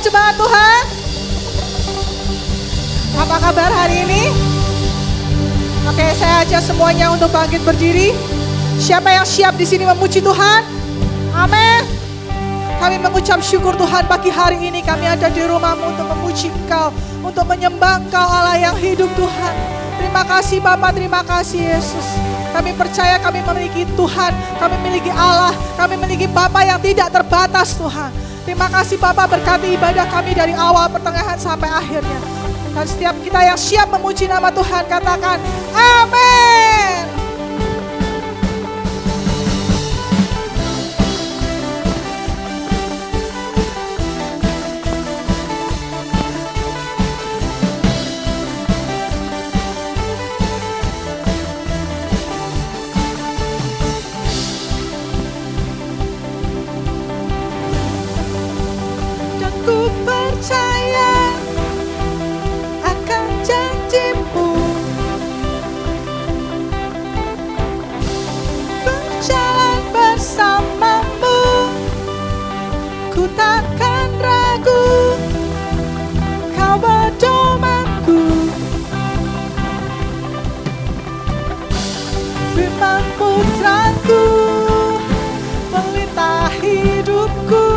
jemaat Tuhan? Apa kabar hari ini? Oke, saya ajak semuanya untuk bangkit berdiri. Siapa yang siap di sini memuji Tuhan? Amin. Kami mengucap syukur Tuhan pagi hari ini kami ada di rumah-Mu untuk memuji Engkau, untuk menyembah Engkau Allah yang hidup Tuhan. Terima kasih Bapa, terima kasih Yesus. Kami percaya kami memiliki Tuhan, kami memiliki Allah, kami memiliki Bapa yang tidak terbatas Tuhan. Terima kasih Bapa, berkati ibadah kami dari awal, pertengahan sampai akhirnya. Dan setiap kita yang siap memuji nama Tuhan katakan amin. Takkan ragu, Kau pedomanku, firman putraku melintah hidupku,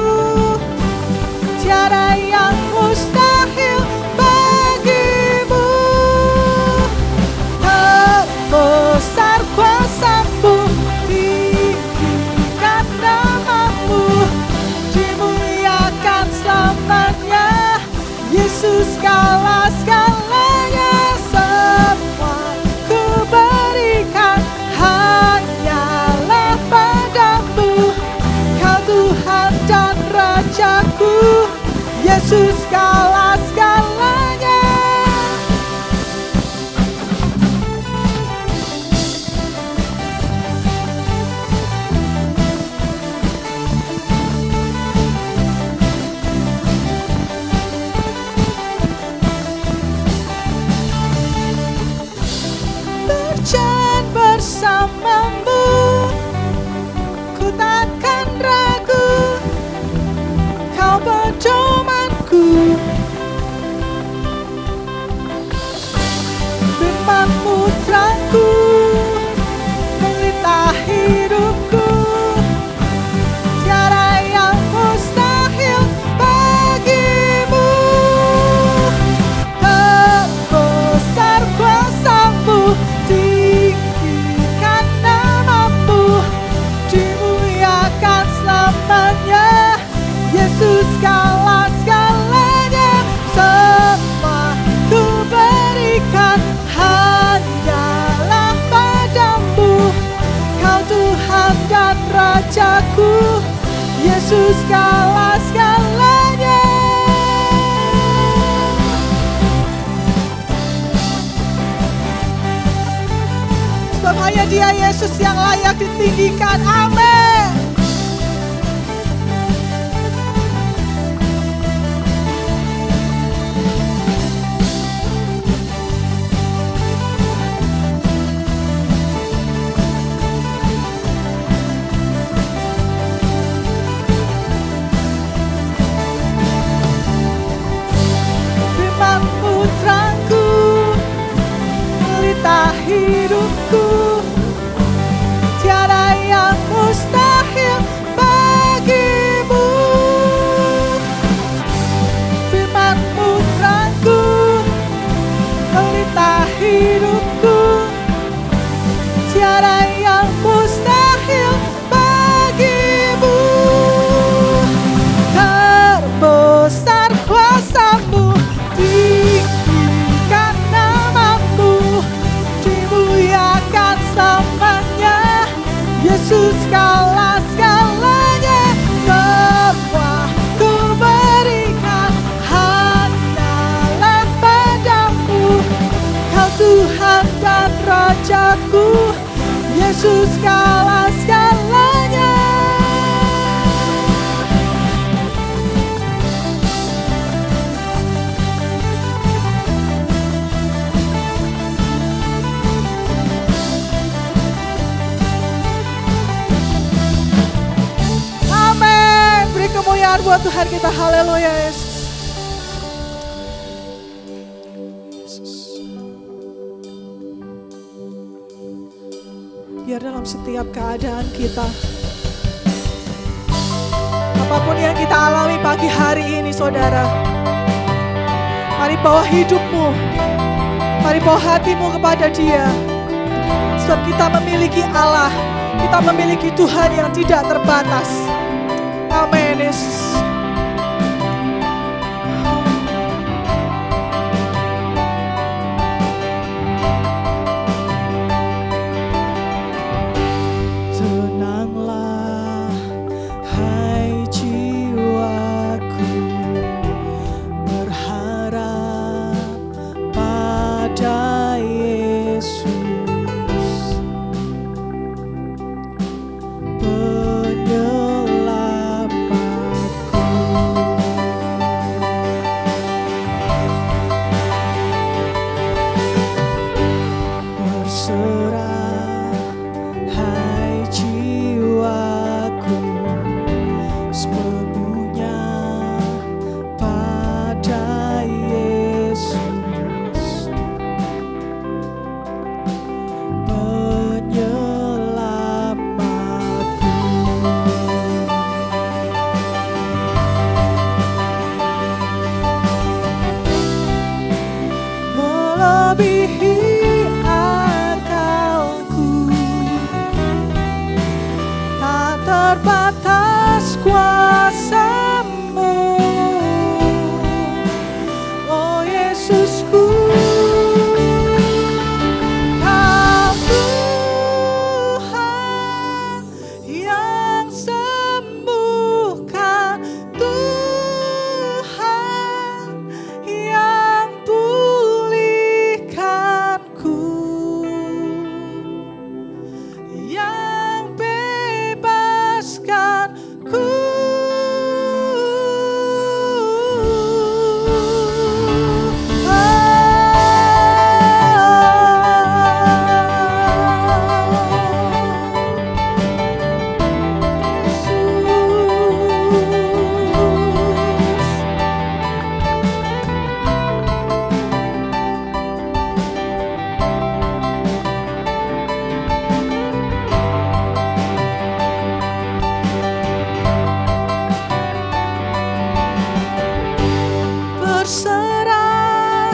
tiada yang mustahil bagimu. Terbesar kuasa-Mu, tinggikan nama-Mu, dimuliakan selamanya. Yesus segala-segalanya, semua ku berikan hanyalah padamu. Kau Tuhan dan Rajaku, Yesus segala-segalanya. Berjalan bersama-Mu, ku takkan ragu, Kau pedomanku, firman putraku melintah hidupku, tiada yang mustahil bagimu. Terbesar kuasa-Mu, tinggikan nama-Mu, dimuliakan selamanya. Yesus segala-segalanya, semua ku berikan hanyalah padamu. Kau Tuhan dan Rajaku, Yesus segala-segalanya. Sebab hanya Dia Yesus yang layak ditinggikan. Amin. Firman putraku melintah hidupku, tiada yang mustahil bagimu. Firman putraku melintah hidupku, tiada yang mustahil bagimu. Terbesar kuasa-Mu, tinggikan nama-Mu, dimuliakan selamanya. Yesus segala-segalanya, semua ku berikan hanyalah padamu. Kau Tuhan dan Rajaku, Yesus segala-segalanya. Amin. Beri kemuliaan buat Tuhan kita. Haleluya Yesus. Biar dalam setiap keadaan kita, apapun yang kita alami pagi hari ini saudara, mari bawa hidupmu, mari bawa hatimu kepada Dia. Sebab kita memiliki Allah, kita memiliki Tuhan yang tidak terbatas. Amin Yesus. Tenanglah hai jiwaku, berharap pada Yesus, penyelamatku. Berserah hai jiwaku, sepenuhnya pada Yesus, penyelamatku. Melebihi akalku, tak terbatas kuasa-Mu, oh Yesusku. Kau Tuhan yang sembuhkan, Tuhan yang pulihkanku, yang bebaskanku. Berserah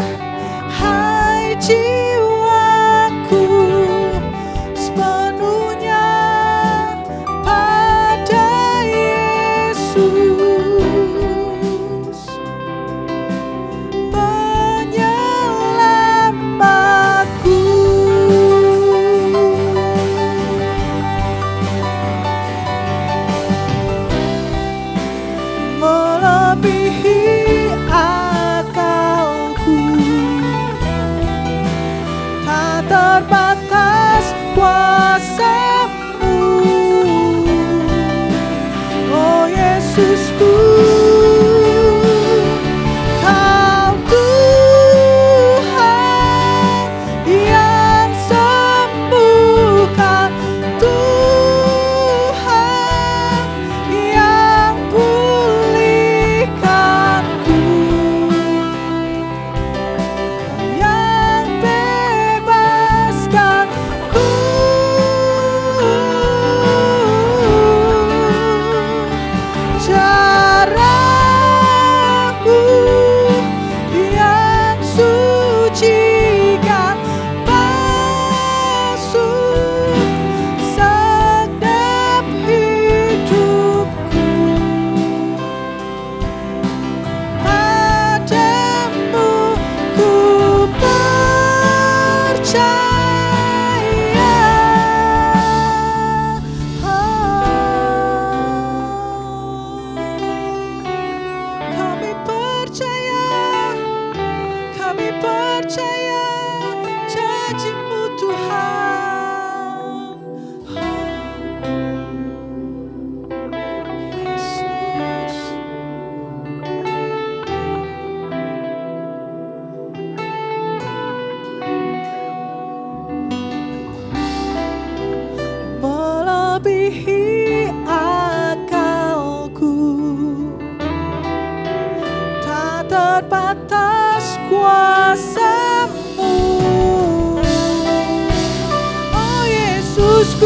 hai jiwaku, sepenuhnya pada Yesus, penyelamatku. Melebihi akalku, tak terbatas kuasa-Mu, oh Yesusku. Kau Tuhan yang sembuhkan, Tuhan yang pulihkanku, yang bebaskanku. Caraku yang sucikan, basuh segenap hidupku. Padamu ku percaya, kami percaya janji-Mu Tuhan. Yesus. Melebihi akalku, tak terbatas kuasa-Mu, oh Yesusku.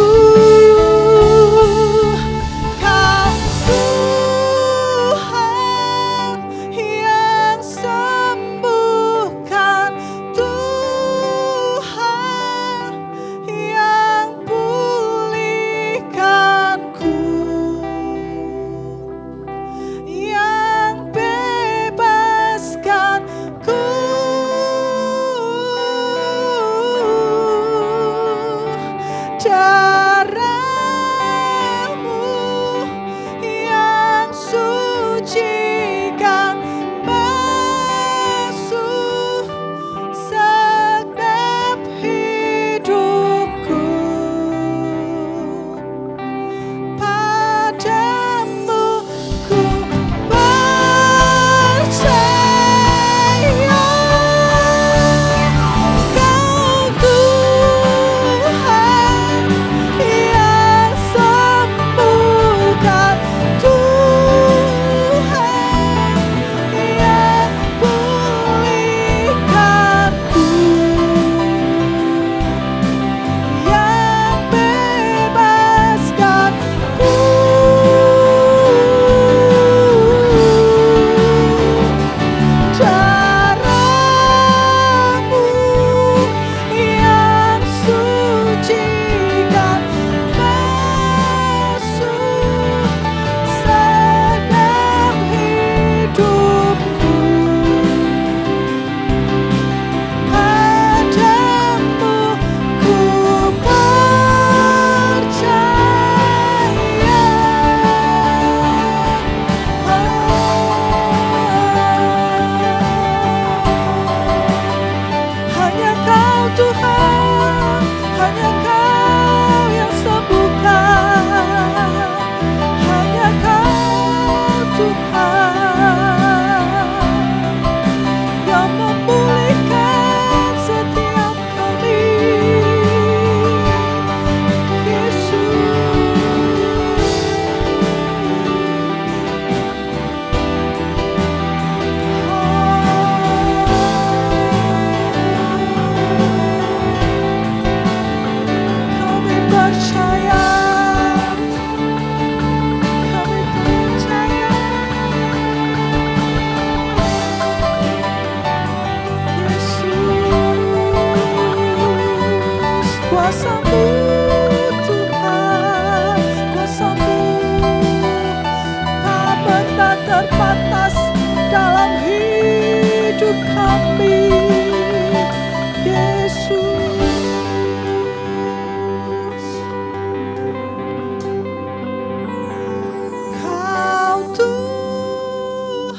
Kuasa-Mu Tuhan, kuasa-Mu tak pernah terbatas dalam hidup kami, Yesus. Kau Tuhan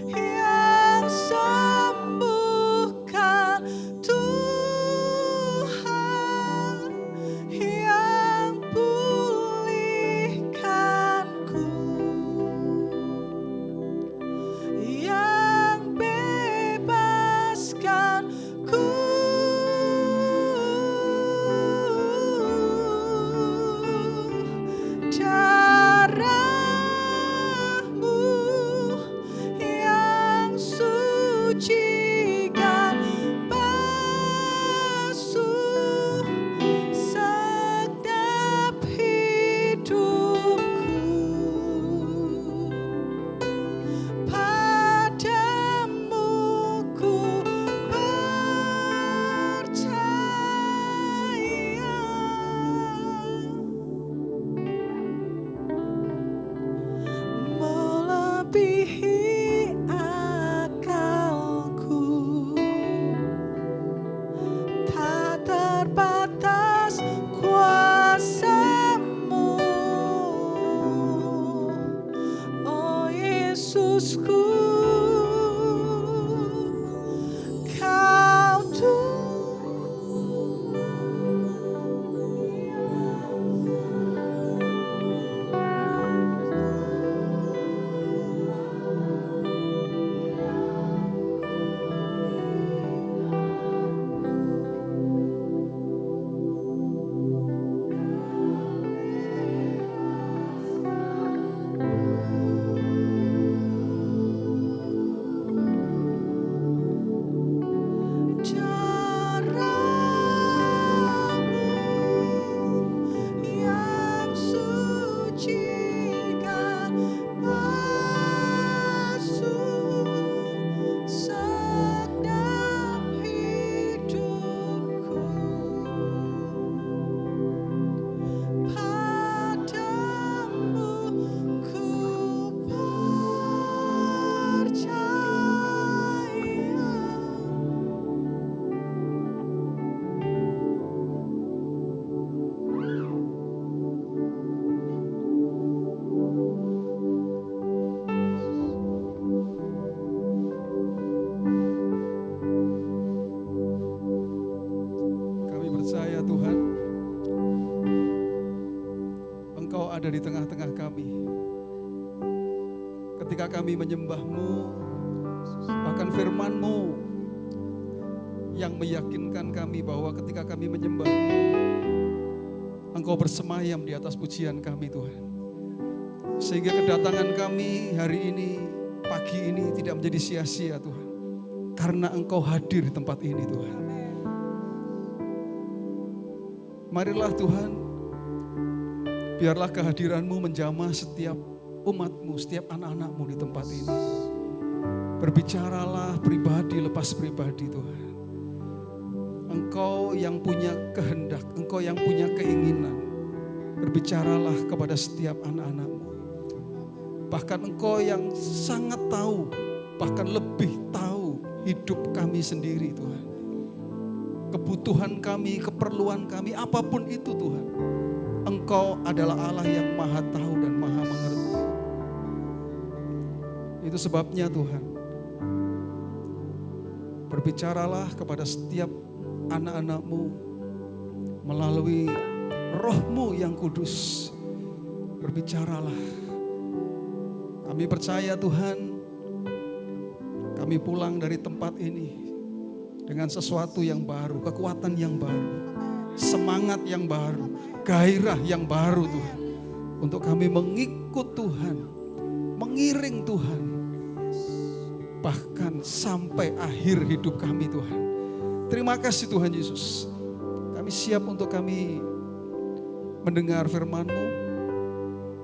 yang sembuhkan, Tuhan yang pulihkanku, yang bebaskanku. Darah-Mu yang sucikan basuh segenap hidupku. Padamu ku percaya, melebihi akalku, tak terbatas kuasa-Mu, oh Yesusku. Kau darah-Mu yang sucikan basuh segenap hidupku. Padamu ku Kami percaya Tuhan, Engkau ada di tengah-tengah kami. Ketika kami menyembah-Mu, bahkan firman-Mu yang meyakinkan kami bahwa ketika kami menyembah-Mu, Engkau bersemayam di atas pujian kami Tuhan. Sehingga kedatangan kami hari ini, pagi ini tidak menjadi sia-sia Tuhan. Karena Engkau hadir di tempat ini Tuhan. Marilah Tuhan, biarlah kehadiran-Mu menjamah setiap umat-Mu, setiap anak-anak-Mu di tempat ini. Berbicaralah pribadi lepas pribadi Tuhan. Engkau yang punya kehendak, Engkau yang punya keinginan. Berbicaralah kepada setiap anak-anak-Mu. Bahkan Engkau yang sangat tahu, bahkan lebih tahu hidup kami sendiri Tuhan. Kebutuhan kami, keperluan kami, apapun itu Tuhan. Engkau adalah Allah yang maha tahu dan maha mengerti. Itu sebabnya Tuhan, berbicaralah kepada setiap anak-anak-Mu melalui Roh-Mu yang kudus. Berbicaralah. Kami percaya Tuhan, kami pulang dari tempat ini dengan sesuatu yang baru, kekuatan yang baru, semangat yang baru, gairah yang baru Tuhan. Untuk kami mengikut Tuhan, mengiring Tuhan, bahkan sampai akhir hidup kami Tuhan. Terima kasih Tuhan Yesus. Kami siap untuk kami mendengar firman-Mu.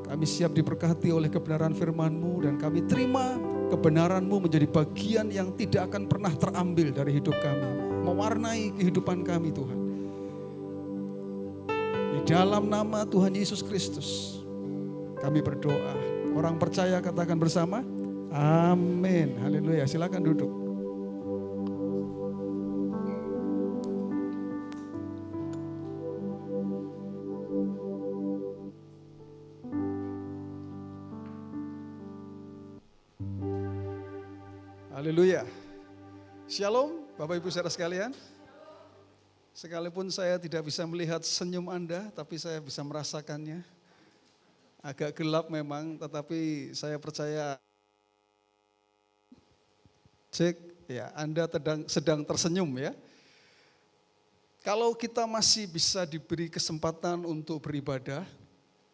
Kami siap diberkati oleh kebenaran firman-Mu dan kami terima kebenaran-Mu menjadi bagian yang tidak akan pernah terambil dari hidup kami. Mewarnai kehidupan kami Tuhan. dalam nama Tuhan Yesus Kristus kami berdoa. Orang percaya katakan bersama, amin. Haleluya. Silakan duduk. Haleluya. Shalom Bapak Ibu saudara sekalian. Sekalipun saya tidak bisa melihat senyum Anda, tapi saya bisa merasakannya. Agak gelap memang, tetapi saya percaya cek ya, Anda sedang tersenyum ya. Kalau kita masih bisa diberi kesempatan untuk beribadah,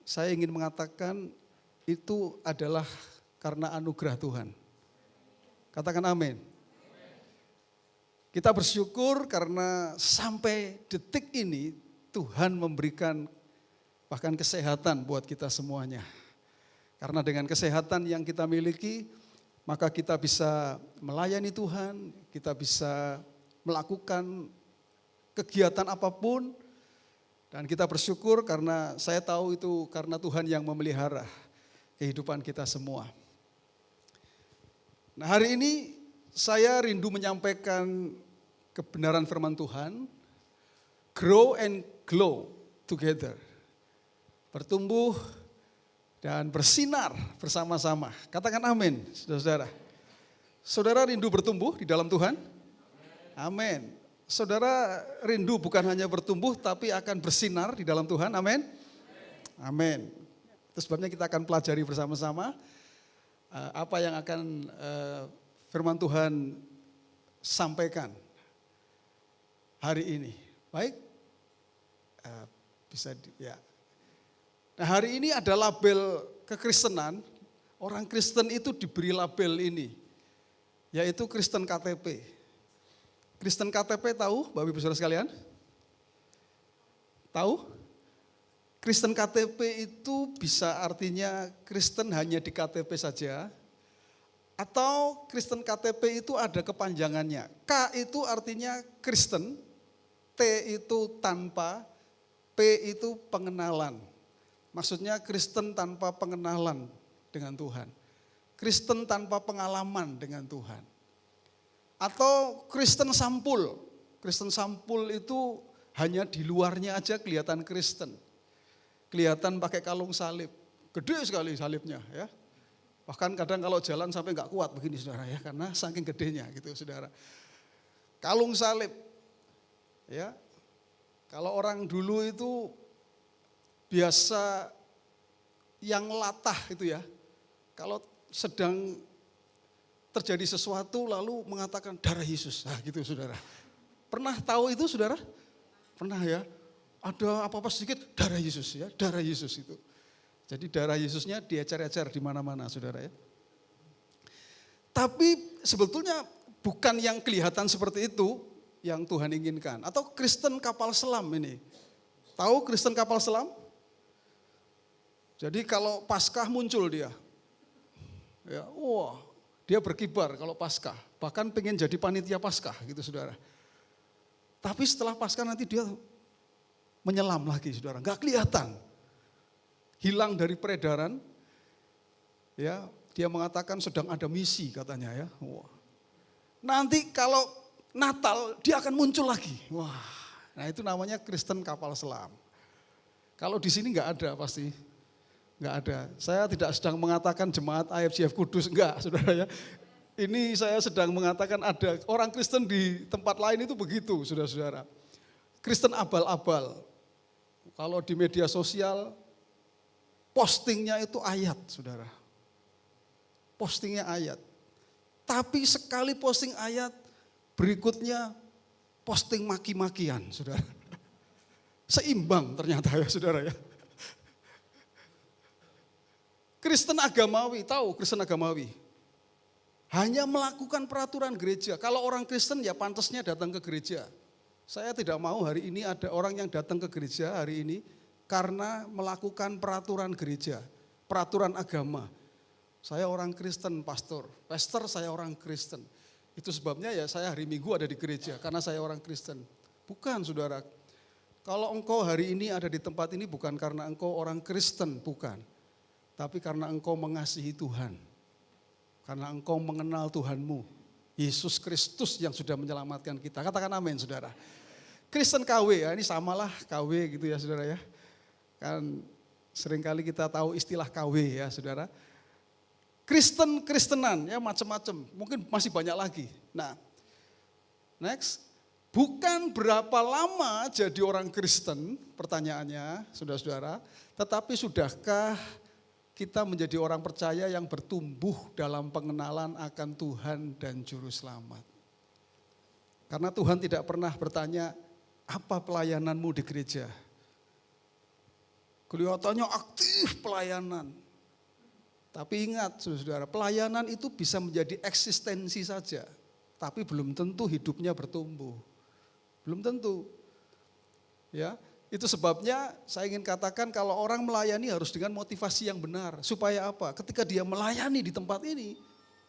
saya ingin mengatakan itu adalah karena anugerah Tuhan. Katakan amin. Kita bersyukur karena sampai detik ini Tuhan memberikan bahkan kesehatan buat kita semuanya. Karena dengan kesehatan yang kita miliki, maka kita bisa melayani Tuhan, kita bisa melakukan kegiatan apapun. Dan kita bersyukur karena saya tahu itu karena Tuhan yang memelihara kehidupan kita semua. Nah, hari ini saya rindu menyampaikan kebenaran firman Tuhan, grow and glow together. Bertumbuh dan bersinar bersama-sama. Katakan amin, saudara-saudara. Saudara rindu bertumbuh di dalam Tuhan? Amin. Saudara rindu bukan hanya bertumbuh tapi akan bersinar di dalam Tuhan, amin? Amin. Itu sebabnya kita akan pelajari bersama-sama apa yang akan firman Tuhan sampaikan hari ini. Baik, ya. Nah, hari ini ada label kekristenan. Orang Kristen itu diberi label ini, yaitu Kristen KTP. Kristen KTP tahu, Bapak Ibu Saudara sekalian? Tahu? Kristen KTP itu bisa artinya Kristen hanya di KTP saja, atau Kristen KTP itu ada kepanjangannya. K itu artinya Kristen, T itu tanpa, P itu pengenalan. Maksudnya Kristen tanpa pengenalan dengan Tuhan. Kristen tanpa pengalaman dengan Tuhan. Atau Kristen sampul. Kristen sampul itu hanya di luarnya aja kelihatan Kristen. Kelihatan pakai kalung salib, gede sekali salibnya ya. Bahkan kadang kalau jalan sampai nggak kuat begini saudara ya, karena saking gedenya gitu saudara. Kalung salib, ya. Kalau orang dulu itu biasa yang latah itu ya, kalau sedang terjadi sesuatu lalu mengatakan darah Yesus, nah gitu saudara. Pernah tahu itu saudara? Pernah ya? Ada apa-apa sedikit, darah Yesus ya, darah Yesus itu. Jadi darah Yesusnya diecer-ecer di mana-mana saudara ya. Tapi sebetulnya bukan yang kelihatan seperti itu yang Tuhan inginkan. Atau Kristen kapal selam ini. Tahu Kristen kapal selam? Jadi kalau Paskah muncul dia. Ya, wah, dia berkibar kalau Paskah. Bahkan pengen jadi panitia Paskah gitu saudara. Tapi setelah Paskah nanti dia menyelam lagi saudara, nggak kelihatan, hilang dari peredaran, ya dia mengatakan sedang ada misi katanya ya. Wah. Nanti kalau Natal dia akan muncul lagi, wah, nah itu namanya Kristen kapal selam. Kalau di sini nggak ada pasti, nggak ada. Saya tidak sedang mengatakan jemaat IFCF Kudus, enggak saudara ya. Ini saya sedang mengatakan ada orang Kristen di tempat lain itu begitu saudara-saudara. Kristen abal-abal. Kalau di media sosial, postingnya itu ayat, saudara. Postingnya ayat. Tapi sekali posting ayat, berikutnya posting maki-makian, saudara. Seimbang ternyata ya, saudara ya. Kristen agamawi, tahu Kristen agamawi? Hanya melakukan peraturan gereja. Kalau orang Kristen ya pantasnya datang ke gereja. Saya tidak mau hari ini ada orang yang datang ke gereja hari ini karena melakukan peraturan gereja, peraturan agama. Saya orang Kristen, pastor saya orang Kristen. Itu sebabnya ya saya hari Minggu ada di gereja karena saya orang Kristen. Bukan saudara, Kalau engkau hari ini ada di tempat ini bukan karena engkau orang Kristen, bukan. Tapi karena engkau mengasihi Tuhan. Karena engkau mengenal Tuhanmu. Yesus Kristus yang sudah menyelamatkan kita. Katakan amin, saudara. Kristen KW, ya ini samalah KW gitu ya saudara ya. Kan seringkali kita tahu istilah KW ya saudara. Kristenan ya macam-macam, mungkin masih banyak lagi. Nah, next. Bukan berapa lama jadi orang Kristen, pertanyaannya saudara-saudara, tetapi sudahkah kita menjadi orang percaya yang bertumbuh dalam pengenalan akan Tuhan dan Juru Selamat. Karena Tuhan tidak pernah bertanya, apa pelayananmu di gereja? Kelihatannya aktif pelayanan. Tapi ingat saudara-saudara, pelayanan itu bisa menjadi eksistensi saja. Tapi belum tentu hidupnya bertumbuh. Belum tentu. Ya, itu sebabnya saya ingin katakan kalau orang melayani harus dengan motivasi yang benar. Supaya apa? Ketika dia melayani di tempat ini,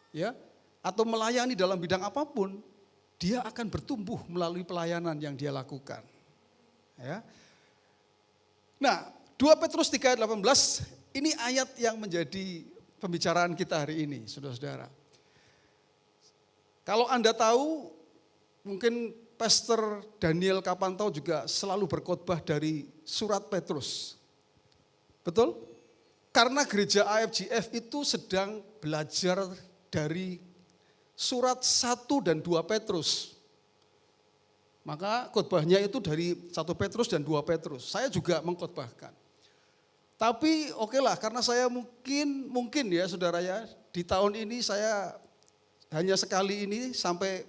ya, atau melayani dalam bidang apapun, dia akan bertumbuh melalui pelayanan yang dia lakukan. Ya. Nah, 2 Petrus 3:18 ini ayat yang menjadi pembicaraan kita hari ini, saudara-saudara. Kalau Anda tahu, mungkin Pastor Daniel Kapantau juga selalu berkhotbah dari surat Petrus. Betul? Karena gereja AFGF itu sedang belajar dari surat 1 dan 2 Petrus. Maka khotbahnya itu dari 1 Petrus dan 2 Petrus. Saya juga mengkhotbahkan. Tapi okelah, karena saya mungkin ya saudara ya, di tahun ini saya hanya sekali ini sampai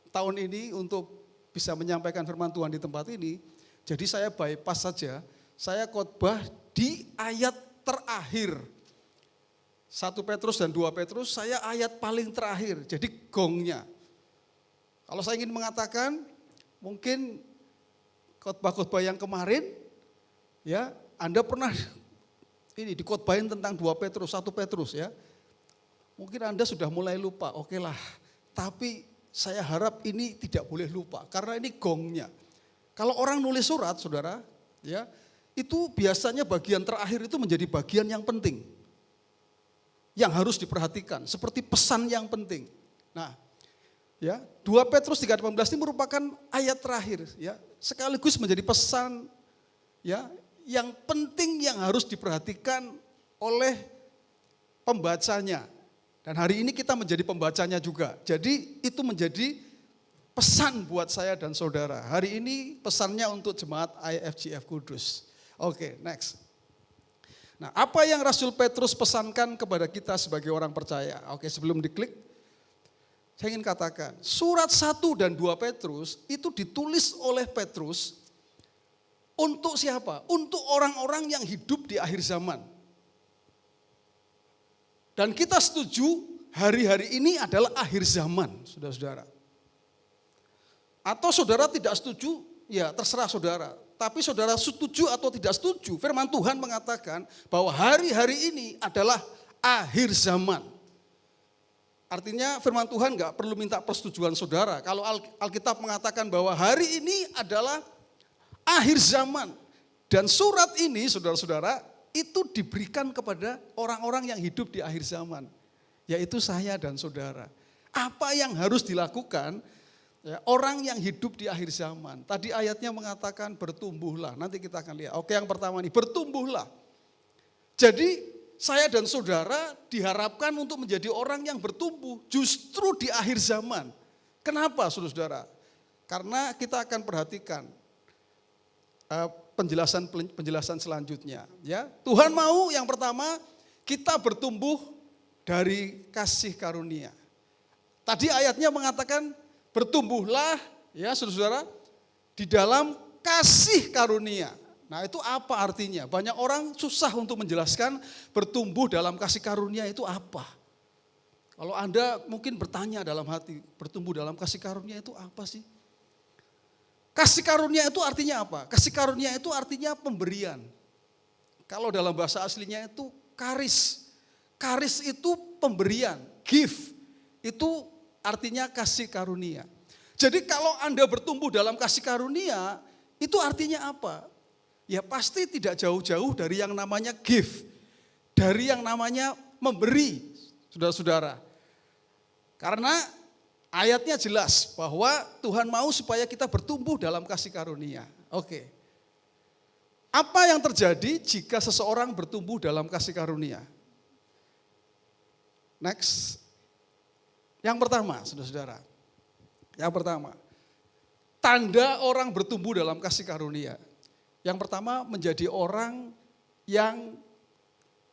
tahun ini untuk bisa menyampaikan firman Tuhan di tempat ini. Jadi saya bypass saja, saya khotbah di ayat terakhir. 1 Petrus dan 2 Petrus, saya ayat paling terakhir, jadi gongnya. Kalau saya ingin mengatakan, mungkin khotbah-khotbah yang kemarin, ya Anda pernah ini dikhotbahin tentang 2 Petrus, 1 Petrus ya. Mungkin Anda sudah mulai lupa, okelah. Tapi saya harap ini tidak boleh lupa, karena ini gongnya. Kalau orang nulis surat, saudara, ya itu biasanya bagian terakhir itu menjadi bagian yang penting. Yang harus diperhatikan, seperti pesan yang penting. Nah, ya 2 Petrus 3:18 ini merupakan ayat terakhir, ya sekaligus menjadi pesan ya yang penting yang harus diperhatikan oleh pembacanya. Dan hari ini kita menjadi pembacanya juga. Jadi itu menjadi pesan buat saya dan saudara. Hari ini pesannya untuk jemaat IFGF Kudus. Oke, next. Nah, apa yang Rasul Petrus pesankan kepada kita sebagai orang percaya? Oke, sebelum diklik, saya ingin katakan, surat 1 dan 2 Petrus itu ditulis oleh Petrus untuk siapa? Untuk orang-orang yang hidup di akhir zaman. Dan kita setuju hari-hari ini adalah akhir zaman, saudara-saudara. Atau saudara tidak setuju, ya terserah saudara. Tapi saudara setuju atau tidak setuju, firman Tuhan mengatakan bahwa hari-hari ini adalah akhir zaman. Artinya firman Tuhan gak perlu minta persetujuan saudara. Kalau Alkitab mengatakan bahwa hari ini adalah akhir zaman. Dan surat ini saudara-saudara itu diberikan kepada orang-orang yang hidup di akhir zaman. Yaitu saya dan saudara. Apa yang harus dilakukan ya, orang yang hidup di akhir zaman. Tadi ayatnya mengatakan bertumbuhlah. Nanti kita akan lihat. Oke, yang pertama nih, bertumbuhlah. Jadi saya dan saudara diharapkan untuk menjadi orang yang bertumbuh justru di akhir zaman. Kenapa saudara-saudara? Karena kita akan perhatikan penjelasan selanjutnya. Ya, Tuhan mau yang pertama kita bertumbuh dari kasih karunia. Tadi ayatnya mengatakan bertumbuhlah ya saudara-saudara di dalam kasih karunia. Nah itu apa artinya? Banyak orang susah untuk menjelaskan bertumbuh dalam kasih karunia itu apa. Kalau Anda mungkin bertanya dalam hati, bertumbuh dalam kasih karunia itu apa sih? Kasih karunia itu artinya apa? Kasih karunia itu artinya pemberian. Kalau dalam bahasa aslinya itu karis. Karis itu pemberian, gift. Itu artinya kasih karunia. Jadi kalau Anda bertumbuh dalam kasih karunia, Itu artinya apa? Ya pasti tidak jauh-jauh dari yang namanya give. Dari yang namanya memberi, saudara-saudara. Karena ayatnya jelas bahwa Tuhan mau supaya kita bertumbuh dalam kasih karunia. Oke. Apa yang terjadi jika seseorang bertumbuh dalam kasih karunia? Next. Yang pertama, saudara-saudara. Yang pertama, tanda orang bertumbuh dalam kasih karunia. Yang pertama, menjadi orang yang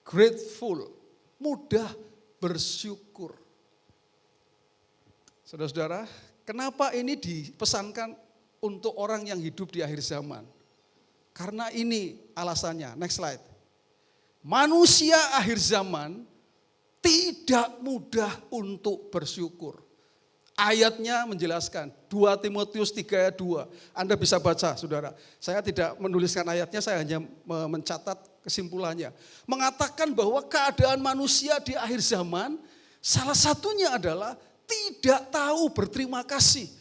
grateful, mudah bersyukur. Saudara-saudara, kenapa ini dipesankan untuk orang yang hidup di akhir zaman? Karena ini alasannya, next slide. Manusia akhir zaman tidak mudah untuk bersyukur. Ayatnya menjelaskan, 2 Timotius 3 ayat 2. Anda bisa baca, saudara. Saya tidak menuliskan ayatnya, saya hanya mencatat kesimpulannya. Mengatakan bahwa keadaan manusia di akhir zaman, salah satunya adalah tidak tahu berterima kasih.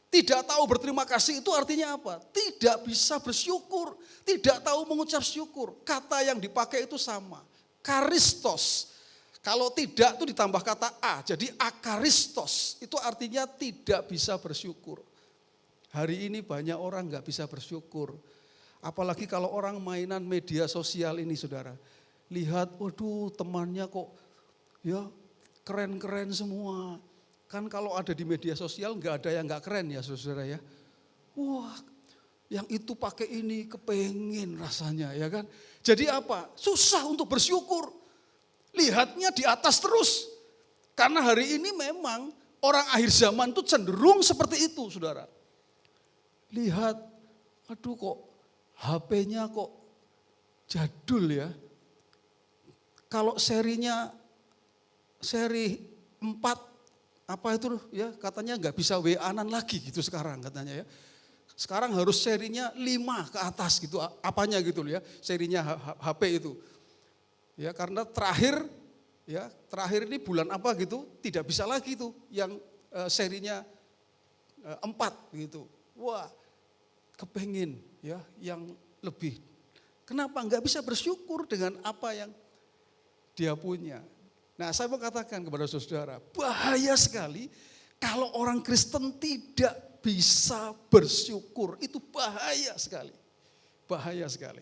Tidak tahu berterima kasih itu artinya apa? Tidak bisa bersyukur, tidak tahu mengucap syukur. Kata yang dipakai itu sama, karistos. Kalau tidak itu ditambah kata a, jadi akaristos. Itu artinya tidak bisa bersyukur. Hari ini banyak orang gak bisa bersyukur. Apalagi kalau orang mainan media sosial ini, saudara. Lihat, waduh temannya kok ya keren-keren semua. Kan kalau ada di media sosial gak ada yang gak keren ya saudara ya. Wah, yang itu pakai ini kepengen rasanya ya kan. Jadi apa? Susah untuk bersyukur. Lihatnya di atas terus. Karena hari ini memang orang akhir zaman itu cenderung seperti itu, saudara. Lihat, aduh kok HP-nya kok jadul ya. Kalau serinya seri 4, apa itu ya katanya nggak bisa WA-an lagi gitu sekarang katanya ya. Sekarang harus serinya 5 ke atas gitu, apanya gitu ya, serinya HP itu. Ya karena terakhir ini bulan apa gitu tidak bisa lagi tuh yang serinya 4 gitu. Wah kepengen ya yang lebih. Kenapa nggak bisa bersyukur dengan apa yang dia punya? Nah saya mau katakan kepada saudara, bahaya sekali kalau orang Kristen tidak bisa bersyukur. Itu bahaya sekali, bahaya sekali.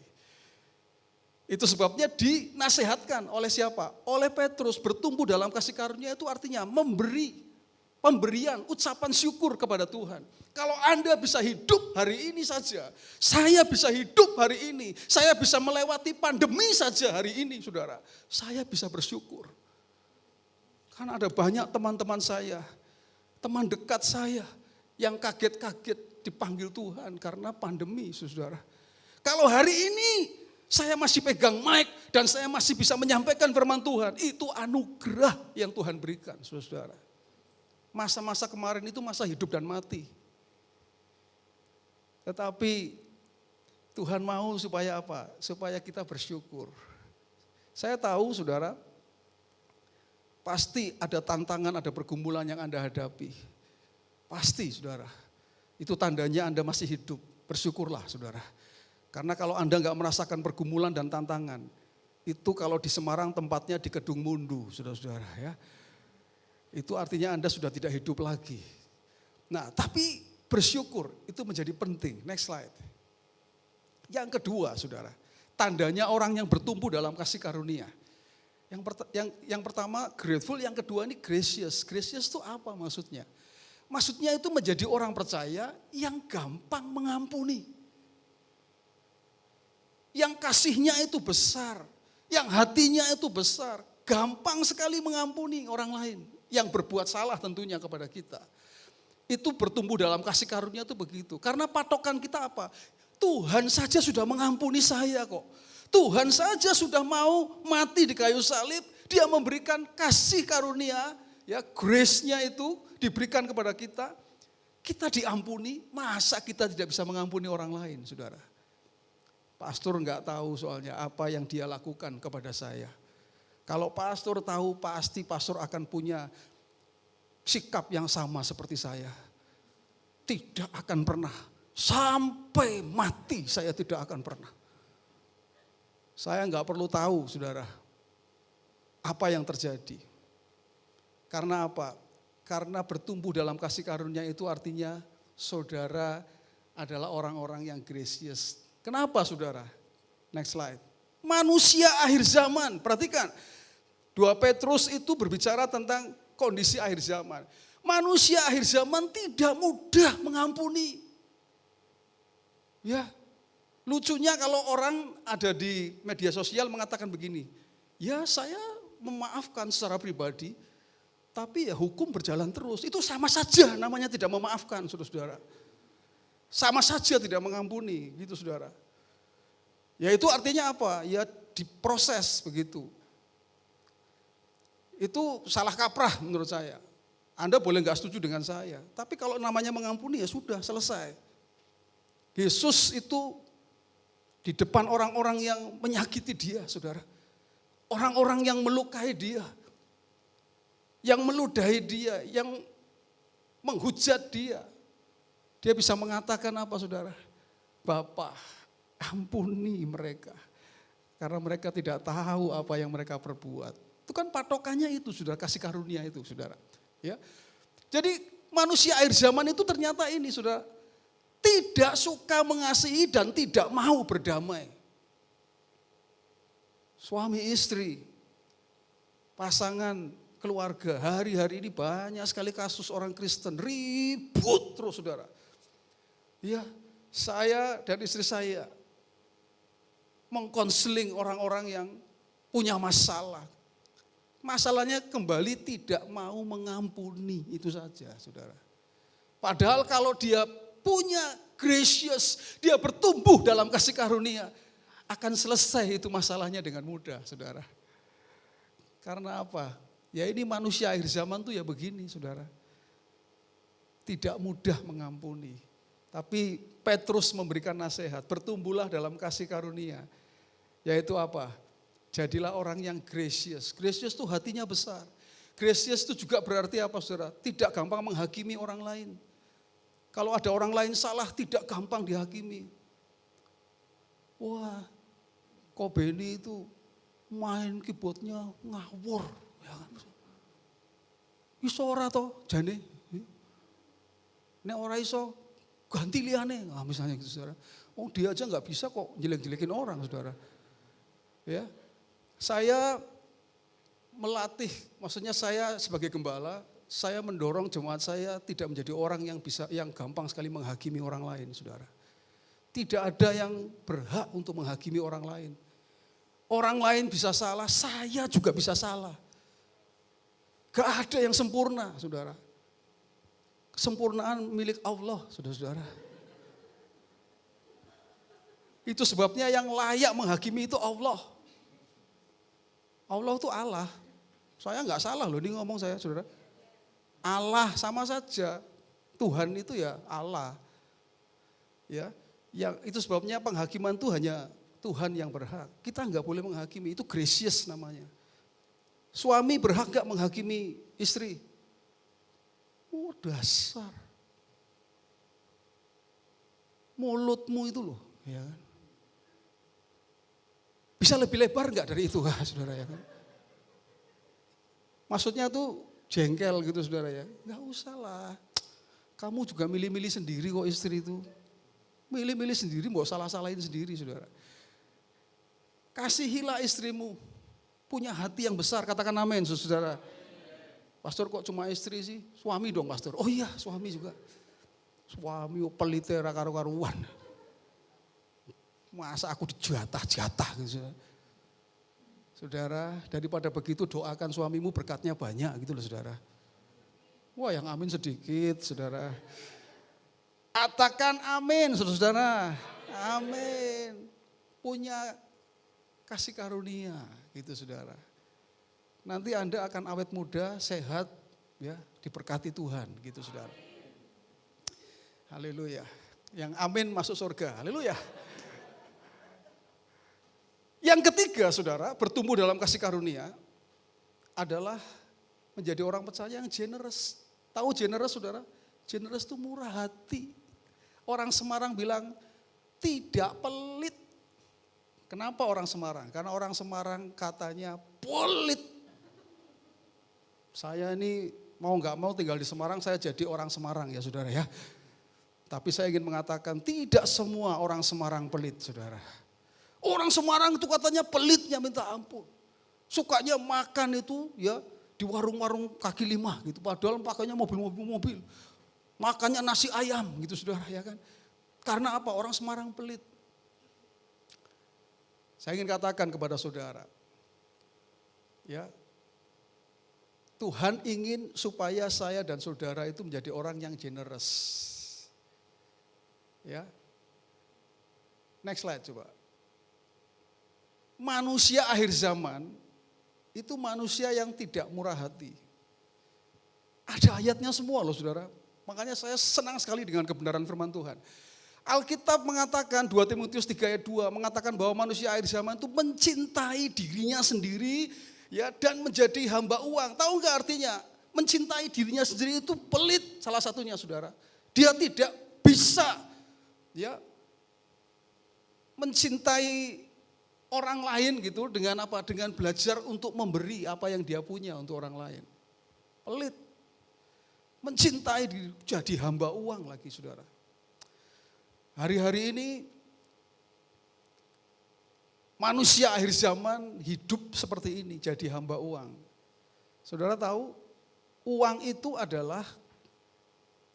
Itu sebabnya dinasihatkan oleh siapa? Oleh Petrus, bertumbuh dalam kasih karunia itu artinya pemberian, ucapan syukur kepada Tuhan. Kalau Anda bisa hidup hari ini saja, saya bisa hidup hari ini, saya bisa melewati pandemi saja hari ini saudara, saya bisa bersyukur. Karena ada banyak teman-teman saya, teman dekat saya yang kaget-kaget dipanggil Tuhan karena pandemi saudara. Kalau hari ini saya masih pegang mic dan saya masih bisa menyampaikan firman Tuhan. Itu anugerah yang Tuhan berikan, saudara. Masa-masa kemarin itu masa hidup dan mati. Tetapi Tuhan mau supaya apa? Supaya kita bersyukur. Saya tahu, saudara, pasti ada tantangan, ada pergumulan yang Anda hadapi. Pasti, saudara. Itu tandanya Anda masih hidup. Bersyukurlah, saudara. Karena kalau Anda nggak merasakan pergumulan dan tantangan, itu kalau di Semarang tempatnya di Kedung Mundu, saudara-saudara ya. Itu artinya Anda sudah tidak hidup lagi. Nah, tapi bersyukur itu menjadi penting. Next slide. Yang kedua, saudara, tandanya orang yang bertumbuh dalam kasih karunia. Yang pertama grateful, yang kedua ini gracious. Gracious itu apa maksudnya? Maksudnya itu menjadi orang percaya yang gampang mengampuni. Yang kasihnya itu besar, yang hatinya itu besar, gampang sekali mengampuni orang lain yang berbuat salah tentunya kepada kita. Itu bertumbuh dalam kasih karunia itu begitu. Karena patokan kita apa? Tuhan saja sudah mengampuni saya kok. Tuhan saja sudah mau mati di kayu salib, dia memberikan kasih karunia, ya grace-nya itu diberikan kepada kita. Kita diampuni, masa kita tidak bisa mengampuni orang lain, saudara? Pastor enggak tahu soalnya apa yang dia lakukan kepada saya. Kalau pastor tahu pasti pastor akan punya sikap yang sama seperti saya. Tidak akan pernah Sampai mati saya tidak akan pernah. Saya nggak perlu tahu, saudara, apa yang terjadi. Karena apa? Karena bertumbuh dalam kasih karunia itu artinya saudara adalah orang-orang yang gracious. Kenapa, saudara? Next slide. Manusia akhir zaman, perhatikan. 2 Petrus itu berbicara tentang kondisi akhir zaman. Manusia akhir zaman tidak mudah mengampuni. Ya, lucunya kalau orang ada di media sosial mengatakan begini, ya saya memaafkan secara pribadi, tapi ya hukum berjalan terus. Itu sama saja namanya tidak memaafkan, saudara-saudara. Sama saja tidak mengampuni, gitu saudara. Ya itu artinya apa? Ya diproses begitu. Itu salah kaprah menurut saya. Anda boleh nggak setuju dengan saya, tapi kalau namanya mengampuni ya sudah selesai. Yesus itu di depan orang-orang yang menyakiti dia, saudara. Orang-orang yang melukai dia, yang meludahi dia, yang menghujat dia. Dia bisa mengatakan apa, saudara? Bapa, ampuni mereka, karena mereka tidak tahu apa yang mereka perbuat. Itu kan patokannya itu, saudara, kasih karunia itu, saudara. Ya, jadi manusia akhir zaman itu ternyata ini, saudara, tidak suka mengasihi dan tidak mau berdamai. Suami istri, pasangan, keluarga, hari-hari ini banyak sekali kasus orang Kristen ribut terus, saudara. Ya, saya dan istri saya mengkonseling orang-orang yang punya masalah. Masalahnya kembali tidak mau mengampuni, itu saja, saudara. Padahal kalau dia punya gracious, dia bertumbuh dalam kasih karunia, akan selesai itu masalahnya dengan mudah, saudara. Karena apa? Ya ini manusia akhir zaman tuh ya begini, saudara. Tidak mudah mengampuni. Tapi Petrus memberikan nasihat, bertumbuhlah dalam kasih karunia. Yaitu apa? Jadilah orang yang gracious. Gracious itu hatinya besar. Gracious itu juga berarti apa, saudara? Tidak gampang menghakimi orang lain. Kalau ada orang lain salah, tidak gampang dihakimi. Wah, kok Benny itu main keyboardnya ngawur. Ya kan? Iso ora to, jane. Nek ora iso, ganti liyane. Nah, misalnya gitu, saudara. Oh, dia aja nggak bisa kok jelek-jelekin orang, saudara. Ya, saya melatih, maksudnya saya sebagai gembala, saya mendorong jemaat saya tidak menjadi orang yang gampang sekali menghakimi orang lain, saudara. Tidak ada yang berhak untuk menghakimi orang lain. Orang lain bisa salah, saya juga bisa salah. Gak ada yang sempurna, saudara. Kesempurnaan milik Allah, saudara-saudara. Itu sebabnya yang layak menghakimi itu Allah. Allah itu Allah. Saya nggak salah loh, ini ngomong saya, saudara. Allah sama saja. Tuhan itu ya Allah. Ya, yang itu sebabnya penghakiman itu hanya Tuhan yang berhak. Kita nggak boleh menghakimi, itu gracious namanya. Suami berhak nggak menghakimi istri? Oh, dasar. Mulutmu itu loh, ya kan? Bisa lebih lebar nggak dari itu, saudara, ya kan? Maksudnya tuh jengkel gitu, saudara, ya. Nggak usah lah. Kamu juga milih-milih sendiri kok istri itu. Milih-milih sendiri, mau salah-salahin sendiri, saudara. Kasihilah istrimu. Punya hati yang besar, katakan amin, saudara. Pastor kok cuma istri sih? Suami dong, pastor. Oh iya, suami juga. Suami pelitera karu-karuan. Masa aku dijatah-jatah gitu, saudara. Saudara, daripada begitu doakan suamimu berkatnya banyak gitu loh, saudara. Wah, yang amin sedikit, saudara. Katakan amin, saudara. Amin. Punya kasih karunia gitu, saudara. Nanti Anda akan awet muda, sehat, ya, diberkati Tuhan gitu, saudara. Haleluya. Yang amin masuk surga. Haleluya. Yang ketiga, saudara, bertumbuh dalam kasih karunia adalah menjadi orang percaya yang generous. Tahu generous, saudara? Generous itu murah hati. Orang Semarang bilang tidak pelit. Kenapa orang Semarang? Karena orang Semarang katanya pelit. Saya ini mau nggak mau tinggal di Semarang, saya jadi orang Semarang ya saudara ya. Tapi saya ingin mengatakan tidak semua orang Semarang pelit saudara. Orang Semarang itu katanya pelitnya minta ampun. Sukanya makan itu ya di warung-warung kaki lima gitu. Padahal pakainya mobil. Makannya nasi ayam gitu saudara ya kan. Karena apa? Orang Semarang pelit. Saya ingin katakan kepada saudara. Ya. Tuhan ingin supaya saya dan saudara itu menjadi orang yang generous. Ya. Next slide coba. Manusia akhir zaman itu manusia yang tidak murah hati. Ada ayatnya semua loh saudara. Makanya saya senang sekali dengan kebenaran firman Tuhan. Alkitab mengatakan 2 Timotius 3 ayat 2 mengatakan bahwa manusia akhir zaman itu mencintai dirinya sendiri ya dan menjadi hamba uang. Tahu enggak artinya? Mencintai dirinya sendiri itu pelit salah satunya saudara. Dia tidak bisa ya mencintai orang lain gitu dengan apa? Dengan belajar untuk memberi apa yang dia punya untuk orang lain. Pelit. Mencintai diri, jadi hamba uang lagi saudara. Hari-hari ini manusia akhir zaman hidup seperti ini, jadi hamba uang. Saudara tahu, uang itu adalah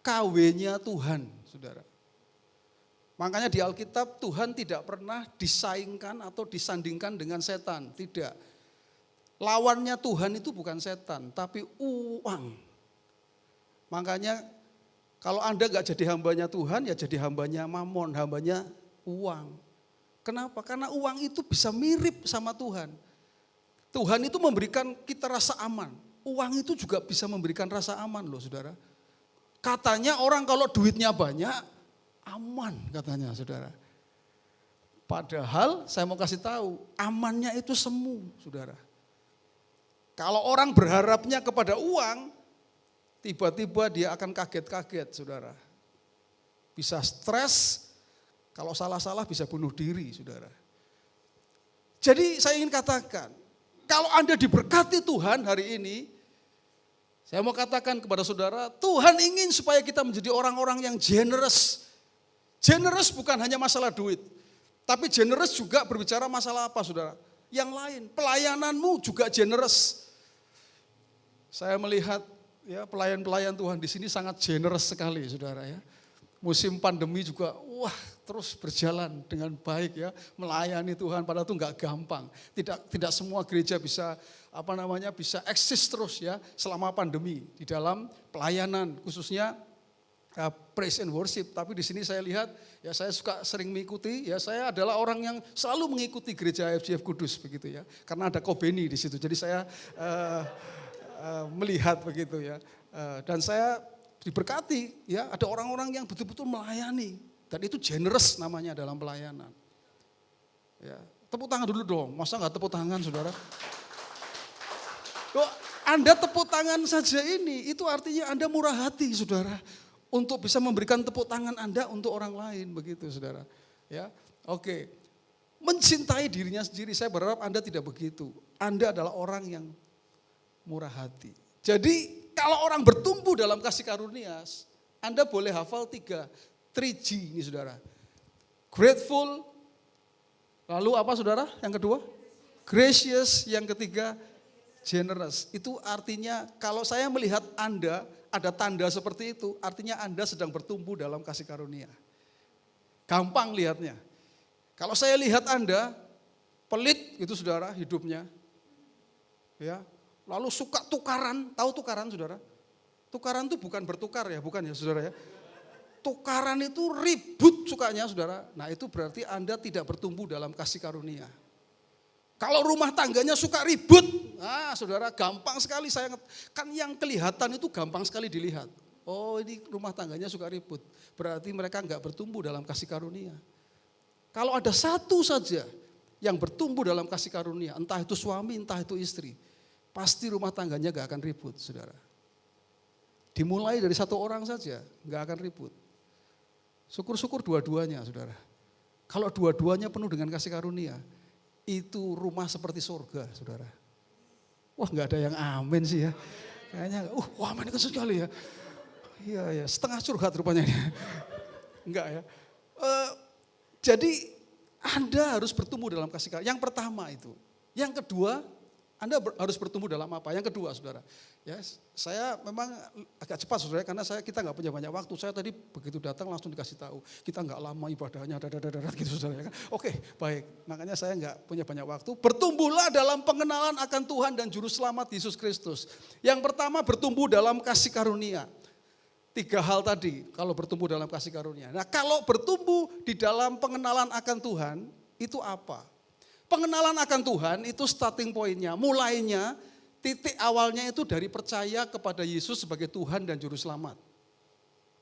KW-nya Tuhan, saudara. Makanya di Alkitab Tuhan tidak pernah disaingkan atau disandingkan dengan setan, tidak. Lawannya Tuhan itu bukan setan, tapi uang. Makanya kalau Anda gak jadi hambanya Tuhan, ya jadi hambanya mamon, hambanya uang. Kenapa? Karena uang itu bisa mirip sama Tuhan. Tuhan itu memberikan kita rasa aman. Uang itu juga bisa memberikan rasa aman loh saudara. Katanya orang kalau duitnya banyak, aman katanya saudara. Padahal saya mau kasih tahu, amannya itu semu saudara. Kalau orang berharapnya kepada uang, tiba-tiba dia akan kaget-kaget saudara. Bisa stres, kalau salah-salah bisa bunuh diri saudara. Jadi saya ingin katakan, kalau Anda diberkati Tuhan hari ini, saya mau katakan kepada saudara, Tuhan ingin supaya kita menjadi orang-orang yang generous. Generous bukan hanya masalah duit, tapi generous juga berbicara masalah apa saudara? Yang lain, pelayananmu juga generous. Saya melihat ya pelayan-pelayan Tuhan di sini sangat generous sekali saudara ya. Musim pandemi juga wah terus berjalan dengan baik ya, melayani Tuhan padahal itu enggak gampang. Tidak semua gereja bisa bisa eksis terus ya selama pandemi di dalam pelayanan khususnya praise and worship. Tapi di sini saya lihat ya saya suka sering mengikuti ya, saya adalah orang yang selalu mengikuti gereja FGF Kudus begitu ya. Karena ada Kobeni di situ. Jadi saya melihat begitu ya, dan saya diberkati ya, ada orang-orang yang betul-betul melayani dan itu generous namanya dalam pelayanan. Ya, tepuk tangan dulu dong, masa nggak tepuk tangan saudara? Kok Anda tepuk tangan saja ini, itu artinya Anda murah hati saudara, untuk bisa memberikan tepuk tangan Anda untuk orang lain begitu saudara. Ya, oke. Mencintai dirinya sendiri, saya berharap Anda tidak begitu. Anda adalah orang yang murah hati. Jadi kalau orang bertumbuh dalam kasih karunia, Anda boleh hafal 3G ini saudara. Grateful, lalu apa saudara? Yang kedua? Gracious, yang ketiga generous. Itu artinya kalau saya melihat Anda ada tanda seperti itu, artinya Anda sedang bertumbuh dalam kasih karunia. Gampang lihatnya. Kalau saya lihat Anda pelit itu saudara hidupnya. Ya. Lalu suka tukaran, tahu tukaran saudara? Tukaran itu bukan bertukar ya, bukan ya saudara ya. Tukaran itu ribut sukanya saudara. Nah itu berarti Anda tidak bertumbuh dalam kasih karunia. Kalau rumah tangganya suka ribut, nah saudara gampang sekali kan yang kelihatan itu gampang sekali dilihat. Oh ini rumah tangganya suka ribut, berarti mereka enggak bertumbuh dalam kasih karunia. Kalau ada satu saja yang bertumbuh dalam kasih karunia, entah itu suami, entah itu istri, pasti rumah tangganya gak akan ribut, saudara. Dimulai dari satu orang saja, gak akan ribut. Syukur-syukur dua-duanya, saudara. Kalau dua-duanya penuh dengan kasih karunia, itu rumah seperti surga, saudara. Wah, nggak ada yang amin sih ya. Kayaknya, amin kan sekali ya. Iya, ya, setengah curhat rupanya ini. Enggak ya. Jadi Anda harus bertumbuh dalam kasih karunia. Yang pertama itu. Yang kedua, Anda harus bertumbuh dalam apa? Yang kedua, saudara. Ya, saya memang agak cepat, saudara, karena kita nggak punya banyak waktu. Saya tadi begitu datang langsung dikasih tahu. Kita nggak lama ibadahnya, gitu, saudara. Ya kan? Oke, baik. Makanya saya nggak punya banyak waktu. Bertumbuhlah dalam pengenalan akan Tuhan dan Juru Selamat Yesus Kristus. Yang pertama, bertumbuh dalam kasih karunia. 3 hal tadi, kalau bertumbuh dalam kasih karunia. Nah, kalau bertumbuh di dalam pengenalan akan Tuhan, itu apa? Pengenalan akan Tuhan itu starting point-nya, mulainya, titik awalnya itu dari percaya kepada Yesus sebagai Tuhan dan Juru Selamat.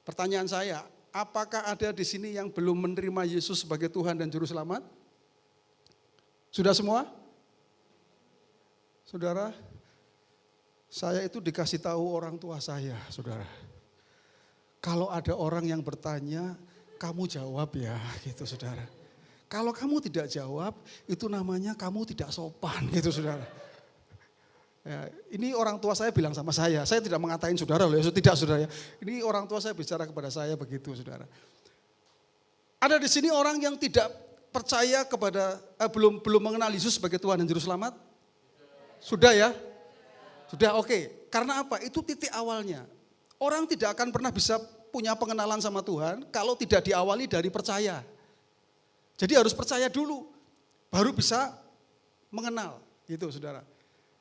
Pertanyaan saya, apakah ada di sini yang belum menerima Yesus sebagai Tuhan dan Juru Selamat? Sudah semua? Saudara, saya itu dikasih tahu orang tua saya, saudara. Kalau ada orang yang bertanya, kamu jawab ya, gitu, saudara. Kalau kamu tidak jawab, itu namanya kamu tidak sopan, gitu, saudara. Ya, ini orang tua saya bilang sama saya tidak mengatain saudara loh, tidak, saudara. Ini orang tua saya bicara kepada saya begitu, saudara. Ada di sini orang yang tidak percaya kepada, belum mengenal Yesus sebagai Tuhan dan Juru Selamat? Sudah ya? Sudah, oke. Karena apa? Itu titik awalnya. Orang tidak akan pernah bisa punya pengenalan sama Tuhan kalau tidak diawali dari percaya. Jadi harus percaya dulu, baru bisa mengenal, gitu, saudara.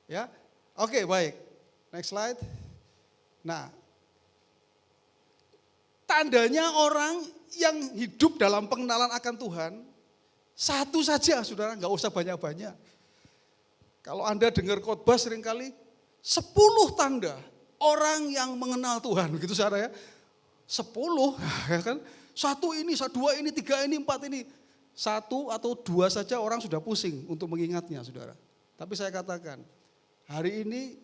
Ya, oke, baik. Next slide. Nah, tandanya orang yang hidup dalam pengenalan akan Tuhan, satu saja, saudara, nggak usah banyak-banyak. Kalau Anda dengar khotbah seringkali 10 tanda orang yang mengenal Tuhan, begitu, saudara ya. 10, ya kan? 1 ini, 2 ini, 3 ini, 4 ini. 1 atau 2 saja orang sudah pusing untuk mengingatnya, saudara. Tapi saya katakan, hari ini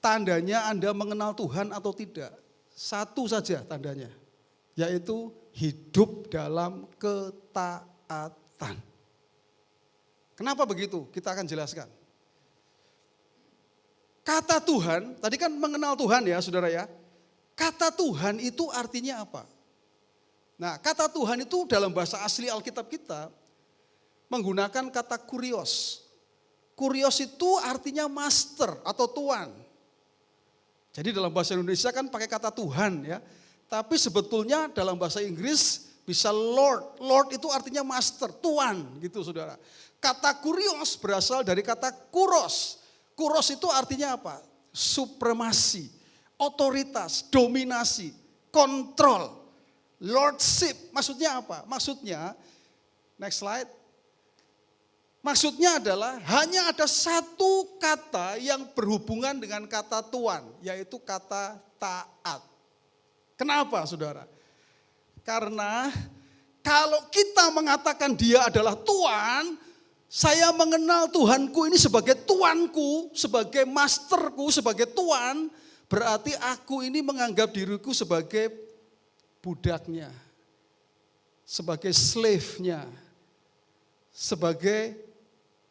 tandanya Anda mengenal Tuhan atau tidak. 1 saja tandanya, yaitu hidup dalam ketaatan. Kenapa begitu? Kita akan jelaskan. Kata Tuhan, tadi kan mengenal Tuhan ya, saudara ya. Kata Tuhan itu artinya apa? Nah, kata Tuhan itu dalam bahasa asli Alkitab kita menggunakan kata kurios. Kurios itu artinya master atau tuan. Jadi dalam bahasa Indonesia kan pakai kata Tuhan ya. Tapi sebetulnya dalam bahasa Inggris bisa Lord. Lord itu artinya master, tuan gitu, saudara. Kata kurios berasal dari kata kuros. Kuros itu artinya apa? Supremasi, otoritas, dominasi, kontrol. Lordship, maksudnya apa? Maksudnya, next slide. Maksudnya adalah hanya ada 1 kata yang berhubungan dengan kata tuan, yaitu kata taat. Kenapa, saudara? Karena kalau kita mengatakan dia adalah Tuhan, saya mengenal Tuhanku ini sebagai Tuanku, sebagai masterku, sebagai Tuan, berarti aku ini menganggap diriku sebagai budaknya, sebagai slave-nya, sebagai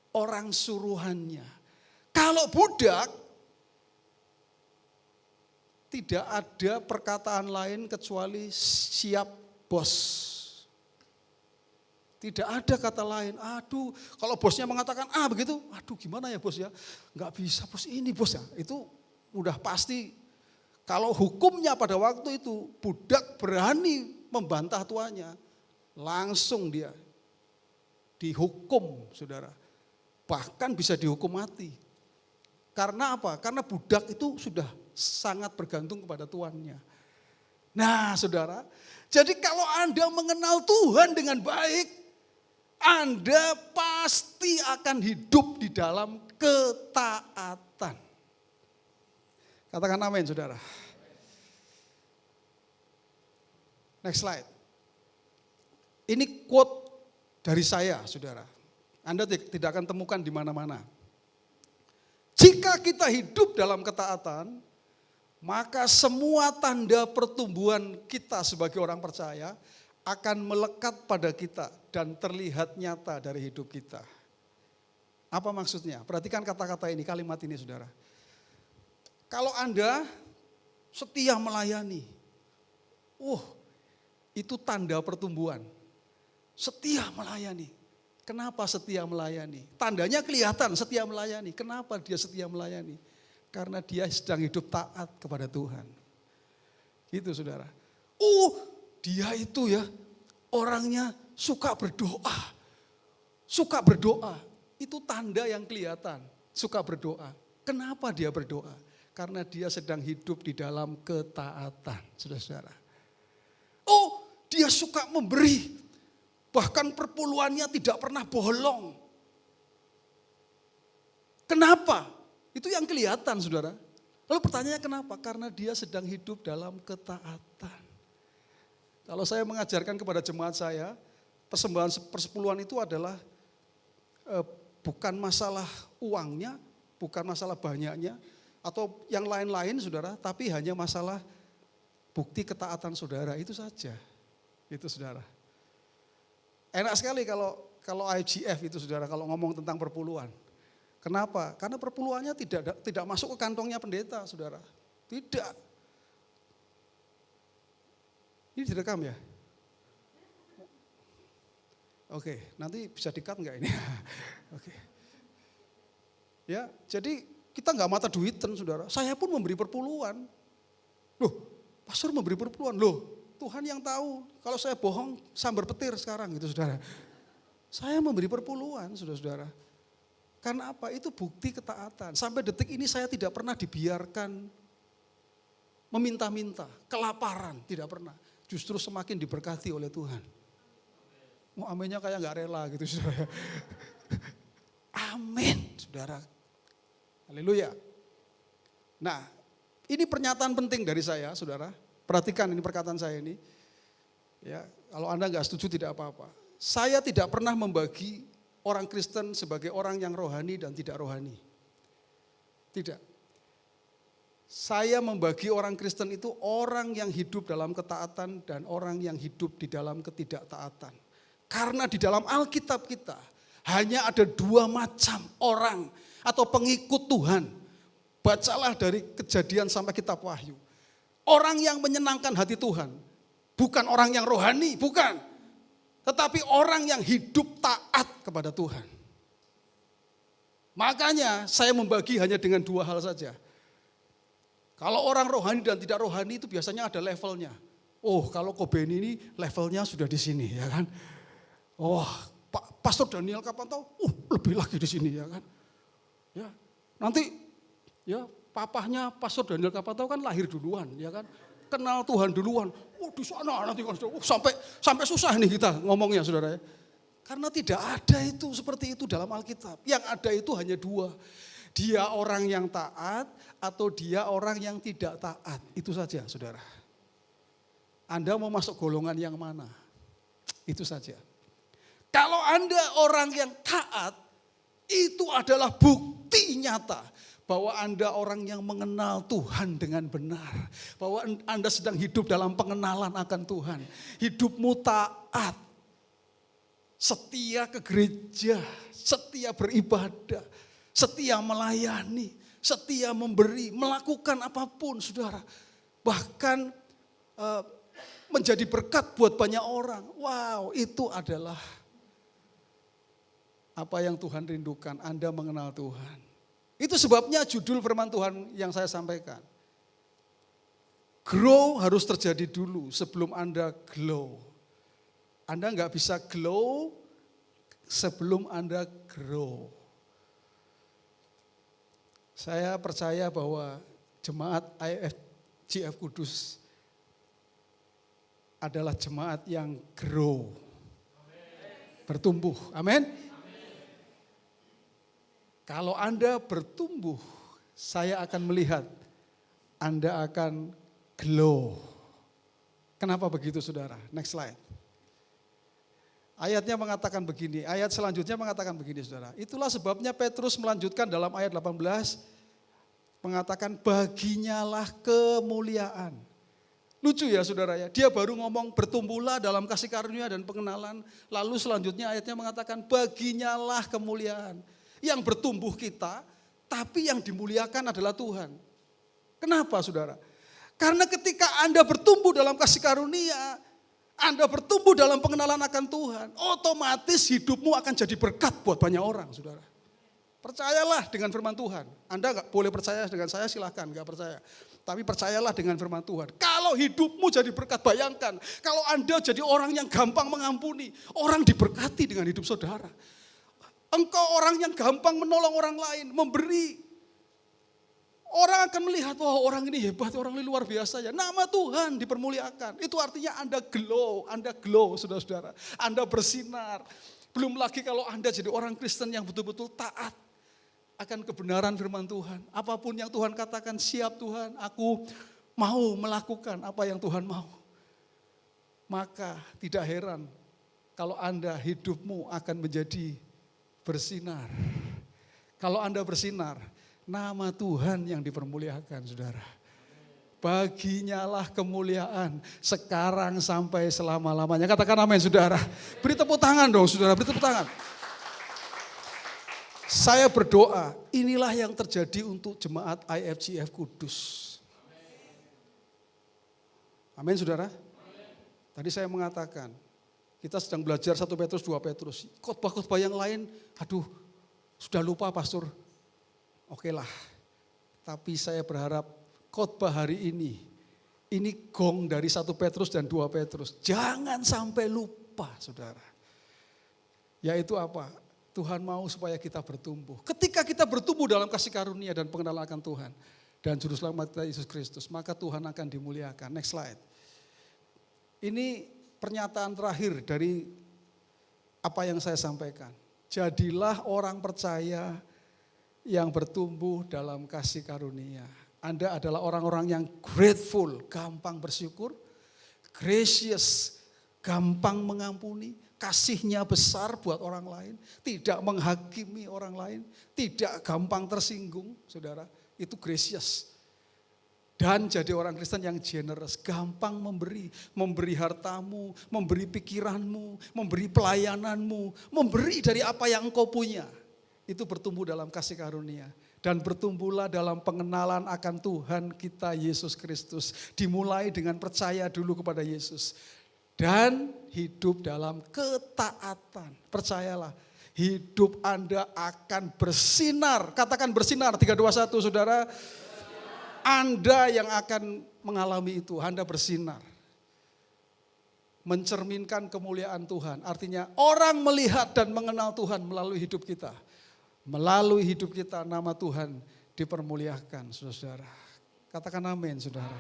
orang suruhannya. Kalau budak, tidak ada perkataan lain kecuali siap bos. Tidak ada kata lain, aduh kalau bosnya mengatakan begitu, aduh gimana ya bos ya, nggak bisa bos, ini bos ya, itu udah pasti. Kalau hukumnya pada waktu itu, budak berani membantah tuannya, langsung dia dihukum, saudara. Bahkan bisa dihukum mati. Karena apa? Karena budak itu sudah sangat bergantung kepada tuannya. Nah, saudara, jadi kalau Anda mengenal Tuhan dengan baik, Anda pasti akan hidup di dalam ketaatan. Katakan amin, saudara. Next slide. Ini quote dari saya, saudara. Anda tidak akan temukan di mana-mana. Jika kita hidup dalam ketaatan, maka semua tanda pertumbuhan kita sebagai orang percaya akan melekat pada kita dan terlihat nyata dari hidup kita. Apa maksudnya? Perhatikan kata-kata ini, kalimat ini saudara. Kalau Anda setia melayani, itu tanda pertumbuhan. Setia melayani. Kenapa setia melayani? Tandanya kelihatan setia melayani. Kenapa dia setia melayani? Karena dia sedang hidup taat kepada Tuhan. Gitu saudara. Dia itu ya orangnya suka berdoa. Suka berdoa. Itu tanda yang kelihatan. Suka berdoa. Kenapa dia berdoa? Karena dia sedang hidup di dalam ketaatan. Saudara-saudara. Dia suka memberi. Bahkan perpuluhannya tidak pernah bolong. Kenapa? Itu yang kelihatan saudara. Lalu pertanyaannya kenapa? Karena dia sedang hidup dalam ketaatan. Kalau saya mengajarkan kepada jemaat saya, persembahan persepuluhan itu adalah bukan masalah uangnya, bukan masalah banyaknya, atau yang lain-lain saudara, tapi hanya masalah bukti ketaatan saudara, itu saja. Itu saudara. Enak sekali kalau IGF itu saudara, kalau ngomong tentang perpuluhan. Kenapa? Karena perpuluhannya tidak masuk ke kantongnya pendeta, saudara. Tidak. Ini direkam ya? Oke, nanti bisa di-cut enggak ini? Oke. Ya, jadi kita enggak mata duitan, saudara. Saya pun memberi perpuluhan. Loh, pastor memberi perpuluhan. Loh, Tuhan yang tahu. Kalau saya bohong, sambar petir sekarang gitu, saudara. Saya memberi perpuluhan, saudara-saudara. Karena apa? Itu bukti ketaatan. Sampai detik ini saya tidak pernah dibiarkan meminta-minta, kelaparan, tidak pernah. Justru semakin diberkati oleh Tuhan. Mau aminnya kayak gak rela gitu saudara. Amin saudara. Haleluya. Nah ini pernyataan penting dari saya saudara. Perhatikan ini perkataan saya ini. Ya, kalau Anda gak setuju tidak apa-apa. Saya tidak pernah membagi orang Kristen sebagai orang yang rohani dan tidak rohani. Tidak. Saya membagi orang Kristen itu orang yang hidup dalam ketaatan dan orang yang hidup di dalam ketidaktaatan. Karena di dalam Alkitab kita hanya ada dua macam orang atau pengikut Tuhan. Bacalah dari Kejadian sampai kitab Wahyu. Orang yang menyenangkan hati Tuhan. Bukan orang yang rohani, bukan. Tetapi orang yang hidup taat kepada Tuhan. Makanya saya membagi hanya dengan dua hal saja. Kalau orang rohani dan tidak rohani itu biasanya ada levelnya. Kalau Kobeni ini levelnya sudah di sini ya kan. Pastor Daniel Kapantau lebih lagi di sini ya kan. Ya, nanti ya papahnya Pastor Daniel Kapantau kan lahir duluan ya kan. Kenal Tuhan duluan. Di sana nanti sampai susah nih kita ngomongnya saudara ya. Karena tidak ada itu seperti itu dalam Alkitab. Yang ada itu hanya dua. Dia orang yang taat atau dia orang yang tidak taat. Itu saja saudara. Anda mau masuk golongan yang mana? Itu saja. Kalau Anda orang yang taat, itu adalah bukti nyata bahwa Anda orang yang mengenal Tuhan dengan benar. Bahwa Anda sedang hidup dalam pengenalan akan Tuhan. Hidupmu taat. Setia ke gereja, setia beribadah, setia melayani, setia memberi, melakukan apapun saudara. Bahkan menjadi berkat buat banyak orang. Wow, itu adalah apa yang Tuhan rindukan, Anda mengenal Tuhan. Itu sebabnya judul firman Tuhan yang saya sampaikan. Grow harus terjadi dulu sebelum Anda glow. Anda nggak bisa glow sebelum Anda grow. Saya percaya bahwa jemaat IFGF Kudus adalah jemaat yang grow. Bertumbuh, amin. Kalau Anda bertumbuh, saya akan melihat Anda akan glow. Kenapa begitu saudara? Next slide. Ayatnya mengatakan begini, ayat selanjutnya mengatakan begini saudara. Itulah sebabnya Petrus melanjutkan dalam ayat 18. mengatakan baginya lah kemuliaan. Lucu ya saudara ya, dia baru ngomong bertumbuhlah dalam kasih karunia dan pengenalan. Lalu selanjutnya ayatnya mengatakan baginya lah kemuliaan. Yang bertumbuh kita, tapi yang dimuliakan adalah Tuhan. Kenapa saudara? Karena ketika Anda bertumbuh dalam kasih karunia, Anda bertumbuh dalam pengenalan akan Tuhan, otomatis hidupmu akan jadi berkat buat banyak orang saudara. Percayalah dengan firman Tuhan. Anda nggak boleh percaya dengan saya, silahkan nggak percaya. Tapi percayalah dengan firman Tuhan. Kalau hidupmu jadi berkat, bayangkan. Kalau Anda jadi orang yang gampang mengampuni, orang diberkati dengan hidup saudara. Engkau orang yang gampang menolong orang lain, memberi. Orang akan melihat, wah orang ini hebat, orang ini luar biasa ya. Nama Tuhan dipermuliakan. Itu artinya Anda glow saudara-saudara. Anda bersinar. Belum lagi kalau Anda jadi orang Kristen yang betul-betul taat akan kebenaran firman Tuhan. Apapun yang Tuhan katakan, siap Tuhan, aku mau melakukan apa yang Tuhan mau. Maka tidak heran kalau Anda hidupmu akan menjadi bersinar. Kalau Anda bersinar, nama Tuhan yang dipermuliakan saudara. Baginya lah kemuliaan sekarang sampai selama-lamanya. Katakan amin saudara. Beri tepuk tangan dong saudara, beri tepuk tangan. Saya berdoa, inilah yang terjadi untuk jemaat IFGF Kudus. Amin saudara. Tadi saya mengatakan, kita sedang belajar 1 Petrus, 2 Petrus. Khotbah-khotbah yang lain, aduh sudah lupa pastor. Oke lah, tapi saya berharap khotbah hari ini gong dari 1 Petrus dan 2 Petrus. Jangan sampai lupa saudara. Yaitu apa? Tuhan mau supaya kita bertumbuh. Ketika kita bertumbuh dalam kasih karunia dan pengenalan akan Tuhan dan Juru Selamat kita Yesus Kristus, maka Tuhan akan dimuliakan. Next slide. Ini pernyataan terakhir dari apa yang saya sampaikan. Jadilah orang percaya yang bertumbuh dalam kasih karunia. Anda adalah orang-orang yang grateful, gampang bersyukur, gracious, gampang mengampuni, kasihnya besar buat orang lain, tidak menghakimi orang lain, tidak gampang tersinggung, saudara, itu gracious. Dan jadi orang Kristen yang generous, gampang memberi hartamu, memberi pikiranmu, memberi pelayananmu, memberi dari apa yang engkau punya. Itu bertumbuh dalam kasih karunia. Dan bertumbuhlah dalam pengenalan akan Tuhan kita Yesus Kristus. Dimulai dengan percaya dulu kepada Yesus. Dan hidup dalam ketaatan. Percayalah, hidup Anda akan bersinar. Katakan bersinar, 3, 2, 1 saudara. Anda yang akan mengalami itu, Anda bersinar. Mencerminkan kemuliaan Tuhan. Artinya orang melihat dan mengenal Tuhan melalui hidup kita. Melalui hidup kita nama Tuhan dipermuliakan saudara. Katakan amin saudara.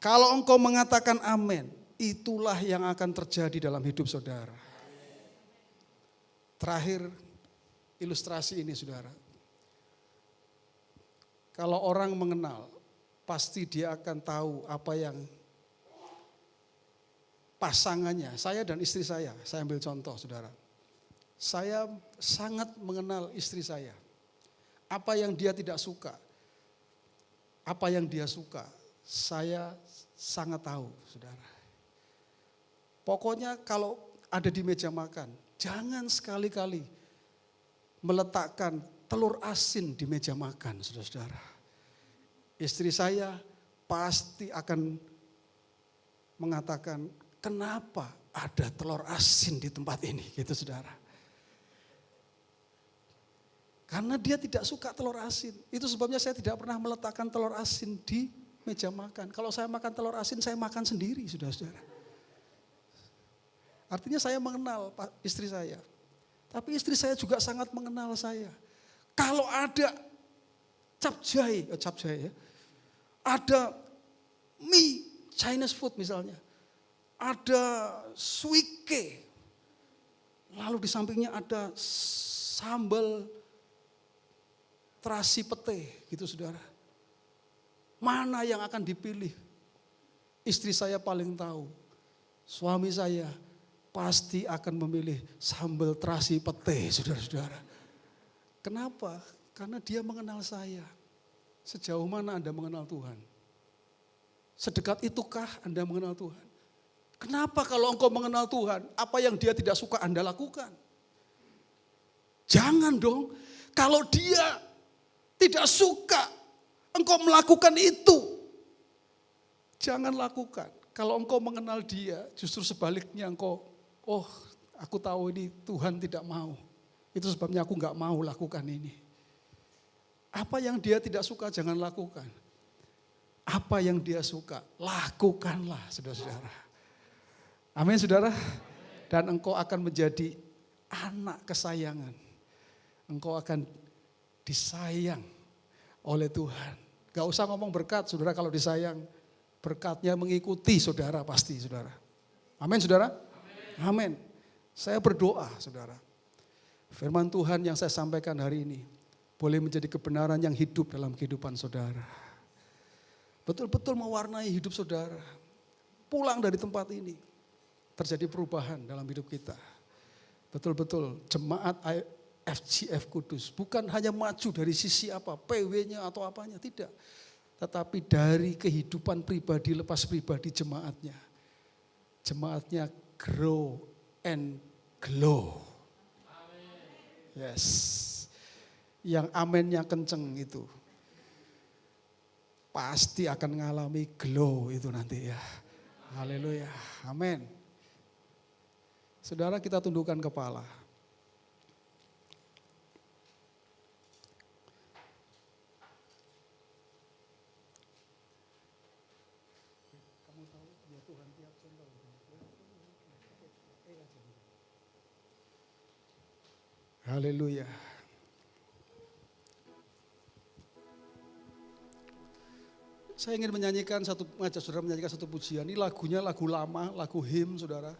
Kalau engkau mengatakan amin, itulah yang akan terjadi dalam hidup saudara. Terakhir ilustrasi ini saudara. Kalau orang mengenal, pasti dia akan tahu apa yang pasangannya, saya dan istri saya ambil contoh saudara. Saya sangat mengenal istri saya. Apa yang dia tidak suka, apa yang dia suka, saya sangat tahu saudara. Pokoknya kalau ada di meja makan, jangan sekali-kali meletakkan telur asin di meja makan saudara-saudara. Istri saya pasti akan mengatakan, kenapa ada telur asin di tempat ini gitu saudara. Karena dia tidak suka telur asin. Itu sebabnya saya tidak pernah meletakkan telur asin di meja makan. Kalau saya makan telur asin, saya makan sendiri, saudara-saudara. Artinya saya mengenal istri saya. Tapi istri saya juga sangat mengenal saya. Kalau ada capcay ya. Ada mie Chinese food misalnya. Ada suike. Lalu di sampingnya ada sambal terasi pete gitu saudara. Mana yang akan dipilih? Istri saya paling tahu. Suami saya pasti akan memilih sambal terasi pete saudara-saudara. Kenapa? Karena dia mengenal saya. Sejauh mana Anda mengenal Tuhan? Sedekat itukah Anda mengenal Tuhan? Kenapa kalau engkau mengenal Tuhan, apa yang Dia tidak suka Anda lakukan? Jangan dong, kalau Dia tidak suka engkau melakukan itu, jangan lakukan. Kalau engkau mengenal Dia, justru sebaliknya engkau, oh aku tahu ini Tuhan tidak mau. Itu sebabnya aku gak mau lakukan ini. Apa yang Dia tidak suka jangan lakukan. Apa yang Dia suka, lakukanlah saudara-saudara. Amin saudara. Dan engkau akan menjadi anak kesayangan. Engkau akan disayang oleh Tuhan. Gak usah ngomong berkat saudara, kalau disayang. Berkatnya mengikuti saudara pasti saudara. Amin saudara. Amin. Saya berdoa saudara. Firman Tuhan yang saya sampaikan hari ini boleh menjadi kebenaran yang hidup dalam kehidupan saudara. Betul-betul mewarnai hidup saudara. Pulang dari tempat ini, terjadi perubahan dalam hidup kita. Betul-betul jemaat FGF Kudus bukan hanya maju dari sisi apa, PW-nya atau apanya, tidak. Tetapi dari kehidupan pribadi, lepas pribadi jemaatnya. Jemaatnya grow and glow. Yes. Yang amennya kenceng itu. Pasti akan mengalami glow itu nanti ya. Haleluya. Amin. Saudara, kita tundukkan kepala. Haleluya. Saya ingin mengajak saudara menyanyikan satu pujian. Ini lagunya lagu lama, lagu hymn saudara.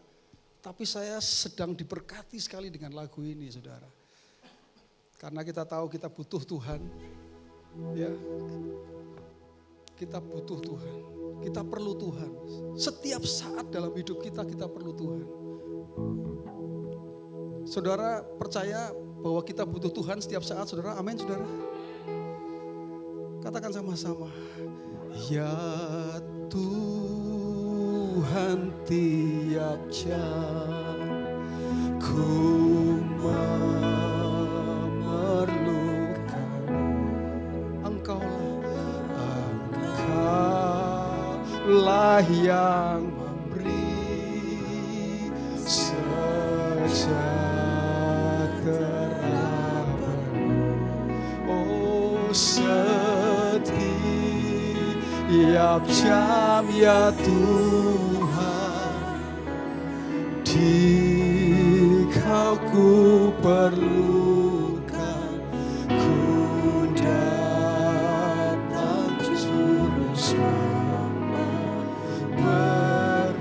Tapi saya sedang diberkati sekali dengan lagu ini saudara. Karena kita tahu kita butuh Tuhan. Ya. Kita butuh Tuhan. Kita perlu Tuhan. Setiap saat dalam hidup kita perlu Tuhan. Saudara percaya bahwa kita butuh Tuhan setiap saat saudara? Amin saudara. Katakan sama-sama. Ya Tuhan, tiap jam ku memerlukan Engkaulah yang memberi sejahtera penuh. Oh setiap jam ya Tuhan, Dikau ku perlukan, ku datang juru selamat, berkatilah.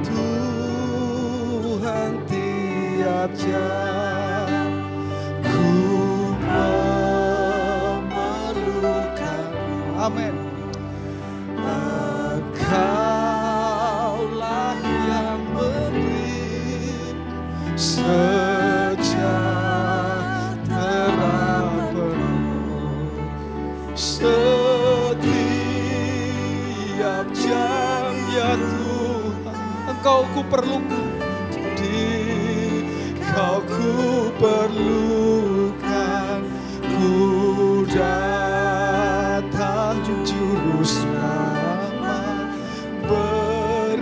Tuhan tiap jam ku memerlukan. Amin. Engkaulah yang memberi sejahtera penuh. Setiap jam ya Tuhan, Engkau ku perlukan. Dikau ku perlukan, ku datang juru selamat, berkatilah.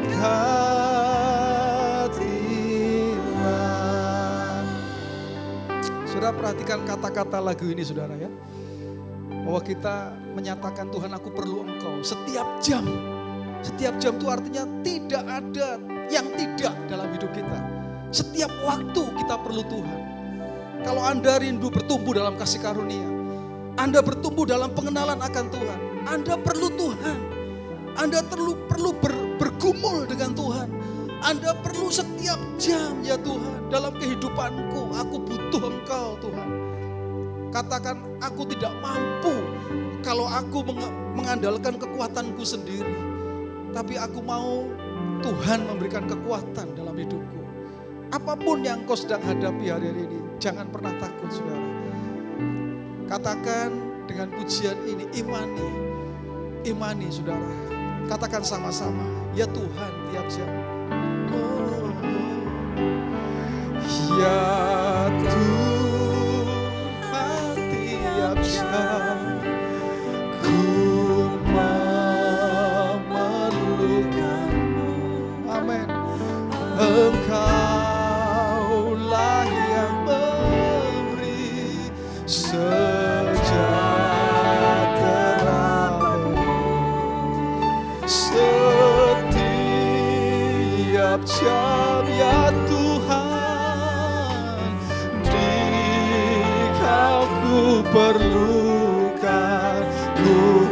Saudara perhatikan kata-kata lagu ini saudara ya. Bahwa kita menyatakan Tuhan aku perlu Engkau setiap jam. Setiap jam itu artinya tidak ada yang tidak dalam hidup kita. Setiap waktu kita perlu Tuhan. Kalau Anda rindu bertumbuh dalam kasih karunia, Anda bertumbuh dalam pengenalan akan Tuhan, Anda perlu Tuhan. Anda perlu bergumul dengan Tuhan. Anda perlu setiap jam ya Tuhan. Dalam kehidupanku aku butuh Engkau Tuhan. Katakan aku tidak mampu kalau aku mengandalkan kekuatanku sendiri. Tapi aku mau Tuhan memberikan kekuatan dalam hidupku. Apapun yang kau sedang hadapi hari ini, jangan pernah takut saudara. Katakan dengan pujian ini, imani saudara. Katakan sama-sama, ya Tuhan tiap jam. Oh, ya Tuhan tiap jam ku memerlukanmu. Amin. Engkaulah yang memberi sejahtera setiap jam, ya Tuhan, Dikau ku perlukan, ku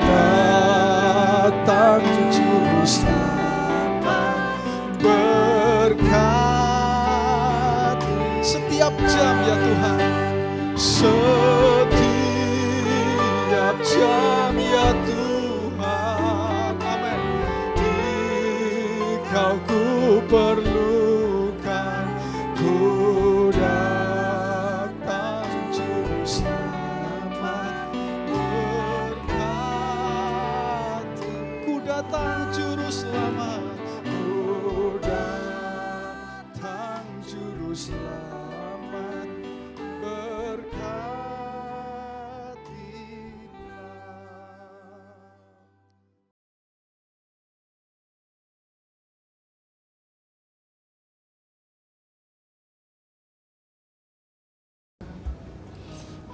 datang juru selamat berkat setiap jam, ya Tuhan, setiap jam, ya Tuhan. Amin. Dikau ku perlukan, ku datang juru selamat berkati. Ku datang juru selamat, ku datang juru selamat berkatilah.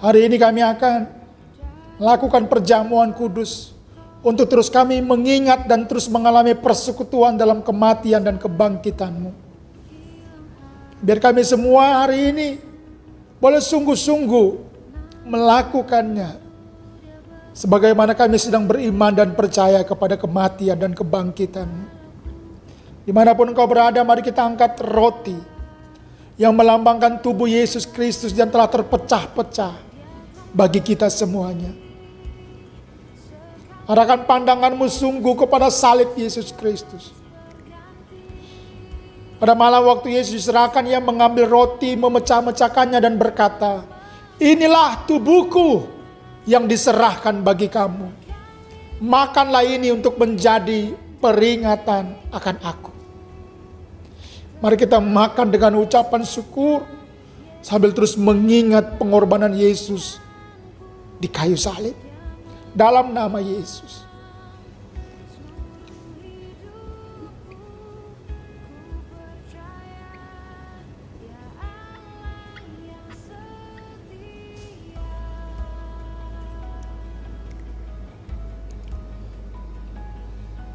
Hari ini kami akan melakukan perjamuan kudus untuk terus kami mengingat dan terus mengalami persekutuan dalam kematian dan kebangkitan-Mu. Biar kami semua hari ini boleh sungguh-sungguh melakukannya, sebagaimana kami sedang beriman dan percaya kepada kematian dan kebangkitan-Mu. Dimanapun engkau berada, mari kita angkat roti yang melambangkan tubuh Yesus Kristus yang telah terpecah-pecah bagi kita semuanya. Arahkan pandanganmu sungguh kepada salib Yesus Kristus. Pada malam waktu Yesus diserahkan, ia mengambil roti, memecah-mecahkannya dan berkata, "Inilah tubuhku yang diserahkan bagi kamu. Makanlah ini untuk menjadi peringatan akan aku." Mari kita makan dengan ucapan syukur sambil terus mengingat pengorbanan Yesus di kayu salib. Dalam nama Yesus.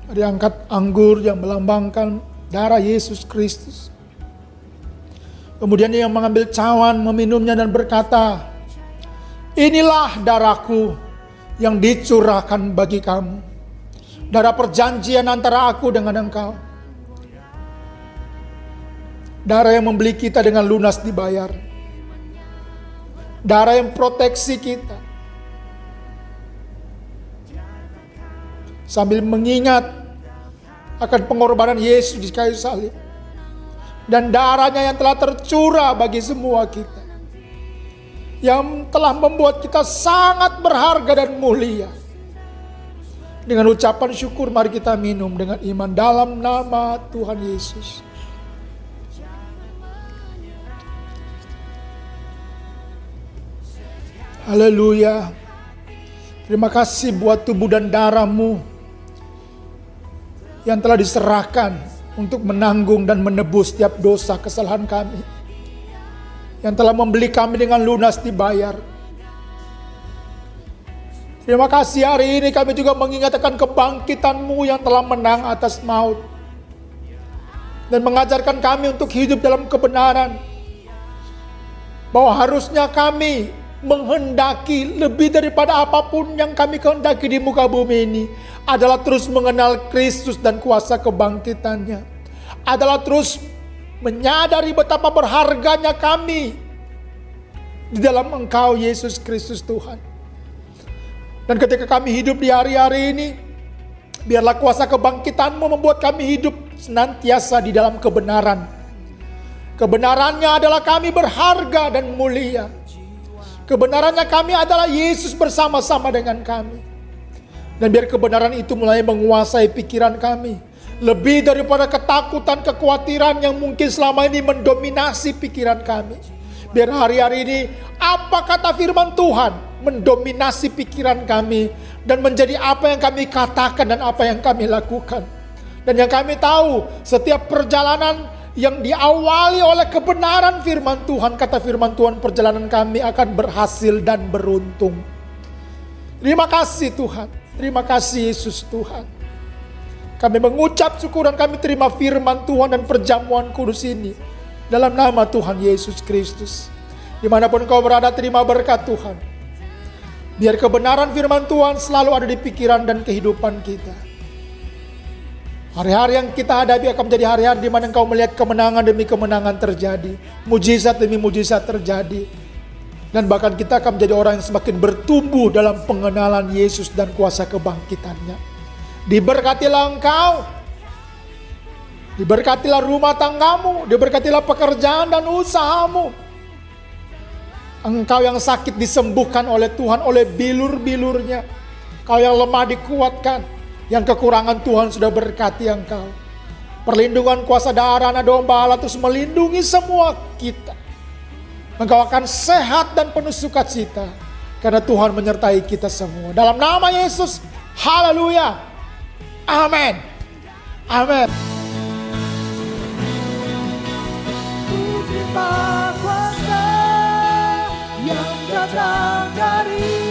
Mari angkat anggur yang melambangkan darah Yesus Kristus. Kemudian ia mengambil cawan, meminumnya dan berkata, "Inilah darahku yang dicurahkan bagi kamu. Darah perjanjian antara aku dengan engkau. Darah yang membeli kita dengan lunas dibayar. Darah yang proteksi kita." Sambil mengingat akan pengorbanan Yesus di kayu salib dan darahnya yang telah tercurah bagi semua kita, yang telah membuat kita sangat berharga dan mulia. Dengan ucapan syukur mari kita minum dengan iman dalam nama Tuhan Yesus. Haleluya. Terima kasih buat tubuh dan darah-Mu yang telah diserahkan untuk menanggung dan menebus setiap dosa kesalahan kami, yang telah membeli kami dengan lunas dibayar. Terima kasih hari ini kami juga mengingat akan kebangkitan-Mu yang telah menang atas maut dan mengajarkan kami untuk hidup dalam kebenaran, bahwa harusnya kami menghendaki lebih daripada apapun yang kami kehendaki di muka bumi ini adalah terus mengenal Kristus dan kuasa kebangkitannya, adalah terus menyadari betapa berharganya kami di dalam Engkau Yesus Kristus Tuhan. Dan ketika kami hidup di hari-hari ini, biarlah kuasa kebangkitan-Mu membuat kami hidup senantiasa di dalam kebenaran. Kebenarannya adalah kami berharga dan mulia. Kebenarannya kami adalah Yesus bersama-sama dengan kami. Dan biar kebenaran itu mulai menguasai pikiran kami. Lebih daripada ketakutan, kekhawatiran yang mungkin selama ini mendominasi pikiran kami. Biar hari-hari ini apa kata firman Tuhan mendominasi pikiran kami. Dan menjadi apa yang kami katakan dan apa yang kami lakukan. Dan yang kami tahu setiap perjalanan yang diawali oleh kebenaran firman Tuhan, kata firman Tuhan, perjalanan kami akan berhasil dan beruntung. Terima kasih Tuhan, terima kasih Yesus Tuhan. Kami mengucap syukur dan kami terima firman Tuhan dan perjamuan kudus ini dalam nama Tuhan Yesus Kristus. Dimanapun kau berada, terima berkat Tuhan. Biar kebenaran firman Tuhan selalu ada di pikiran dan kehidupan kita. Hari-hari yang kita hadapi akan menjadi hari-hari di mana engkau melihat kemenangan demi kemenangan terjadi. Mujizat demi mujizat terjadi. Dan bahkan kita akan menjadi orang yang semakin bertumbuh dalam pengenalan Yesus dan kuasa kebangkitannya. Diberkatilah engkau. Diberkatilah rumah tanggamu. Diberkatilah pekerjaan dan usahamu. Engkau yang sakit disembuhkan oleh Tuhan, oleh bilur-bilurnya. Kau yang lemah dikuatkan. Yang kekurangan Tuhan sudah berkati engkau. Perlindungan kuasa darah anak domba Allah terus melindungi semua kita. Engkau akan sehat dan penuh sukacita. Karena Tuhan menyertai kita semua. Dalam nama Yesus, haleluya. Amin. Amin. Terima kuasa yang datang dari